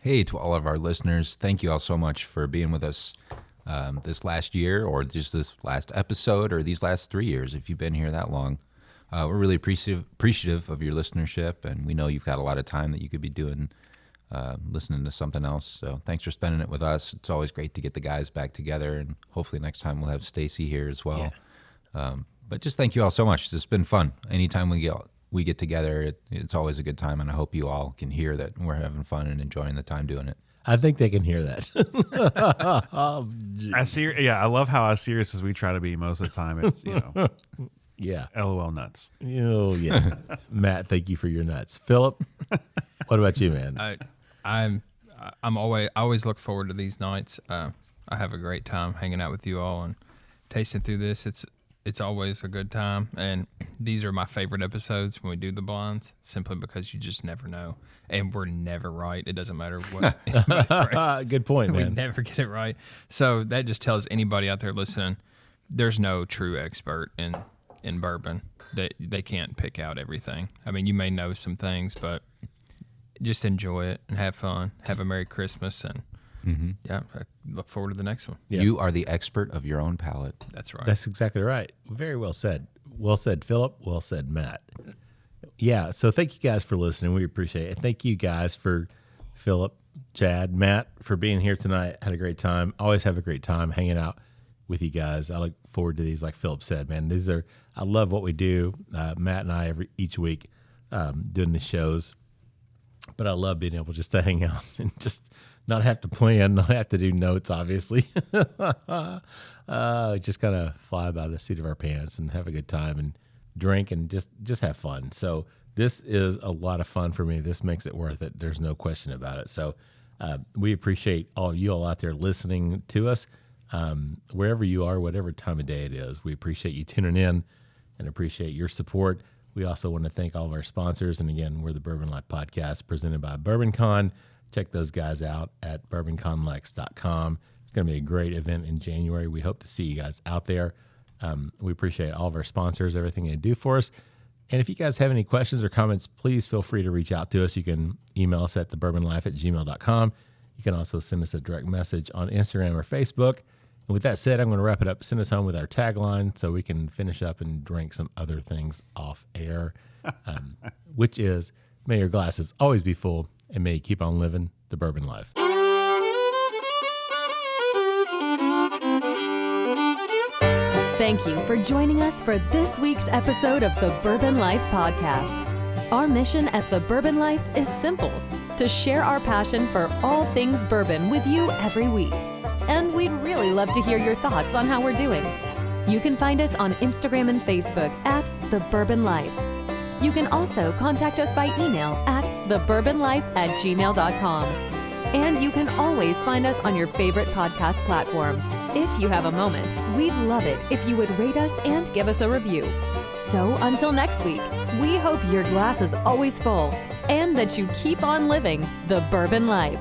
Hey, to all of our listeners, thank you all so much for being with us this last year, or just this last episode, or these last 3 years, if you've been here that long. We're really appreciative of your listenership, and we know you've got a lot of time that you could be doing listening to something else. So thanks for spending it with us. It's always great to get the guys back together, and hopefully next time we'll have Stacy here as well. But just thank you all so much. It's been fun. Anytime we get together, it's always a good time, and I hope you all can hear that we're having fun and enjoying the time doing it. I think they can hear that. I love how serious as we try to be most of the time. It's, Yeah. LOL nuts. Oh, yeah. Matt, thank you for your nuts. Philip, what about you, man? I'm I always look forward to these nights. I have a great time hanging out with you all and tasting through this. It's always a good time, and these are my favorite episodes when we do the blinds, simply because you just never know, and we're never right. It doesn't matter what. Good point, man. We never get it right. So that just tells anybody out there listening, there's no true expert in bourbon. They can't pick out everything. I mean, you may know some things, but just enjoy it and have fun. Have a Merry Christmas, and I look forward to the next one. Yeah. You are the expert of your own palate. That's right. That's exactly right. Very well said. Well said, Philip. Well said, Matt. Yeah, so thank you guys for listening. We appreciate it. Thank you guys for Philip, Chad, Matt, for being here tonight. Had a great time. Always have a great time hanging out with you guys. I look forward to these, like Philip said, man. I love what we do. Matt and I each week doing the shows. But I love being able just to hang out and just not have to plan, not have to do notes, obviously. Just kind of fly by the seat of our pants and have a good time and drink and just have fun. So this is a lot of fun for me. This makes it worth it. There's no question about it. So we appreciate all of you all out there listening to us. Wherever you are, whatever time of day it is, we appreciate you tuning in and appreciate your support. We also want to thank all of our sponsors. And again, we're the Bourbon Life Podcast presented by BourbonCon. Check those guys out at BourbonConLex.com. It's going to be a great event in January. We hope to see you guys out there. We appreciate all of our sponsors, everything they do for us. And if you guys have any questions or comments, please feel free to reach out to us. You can email us at thebourbonlife@gmail.com. You can also send us a direct message on Instagram or Facebook. And with that said, I'm going to wrap it up. Send us home with our tagline so we can finish up and drink some other things off air, which is, may your glasses always be full and may you keep on living the bourbon life. Thank you for joining us for this week's episode of the Bourbon Life Podcast. Our mission at the Bourbon Life is simple: to share our passion for all things bourbon with you every week. And we'd really love to hear your thoughts on how we're doing. You can find us on Instagram and Facebook at The Bourbon Life. You can also contact us by email at thebourbonlife@gmail.com. And you can always find us on your favorite podcast platform. If you have a moment, we'd love it if you would rate us and give us a review. So until next week, we hope your glass is always full and that you keep on living the bourbon life.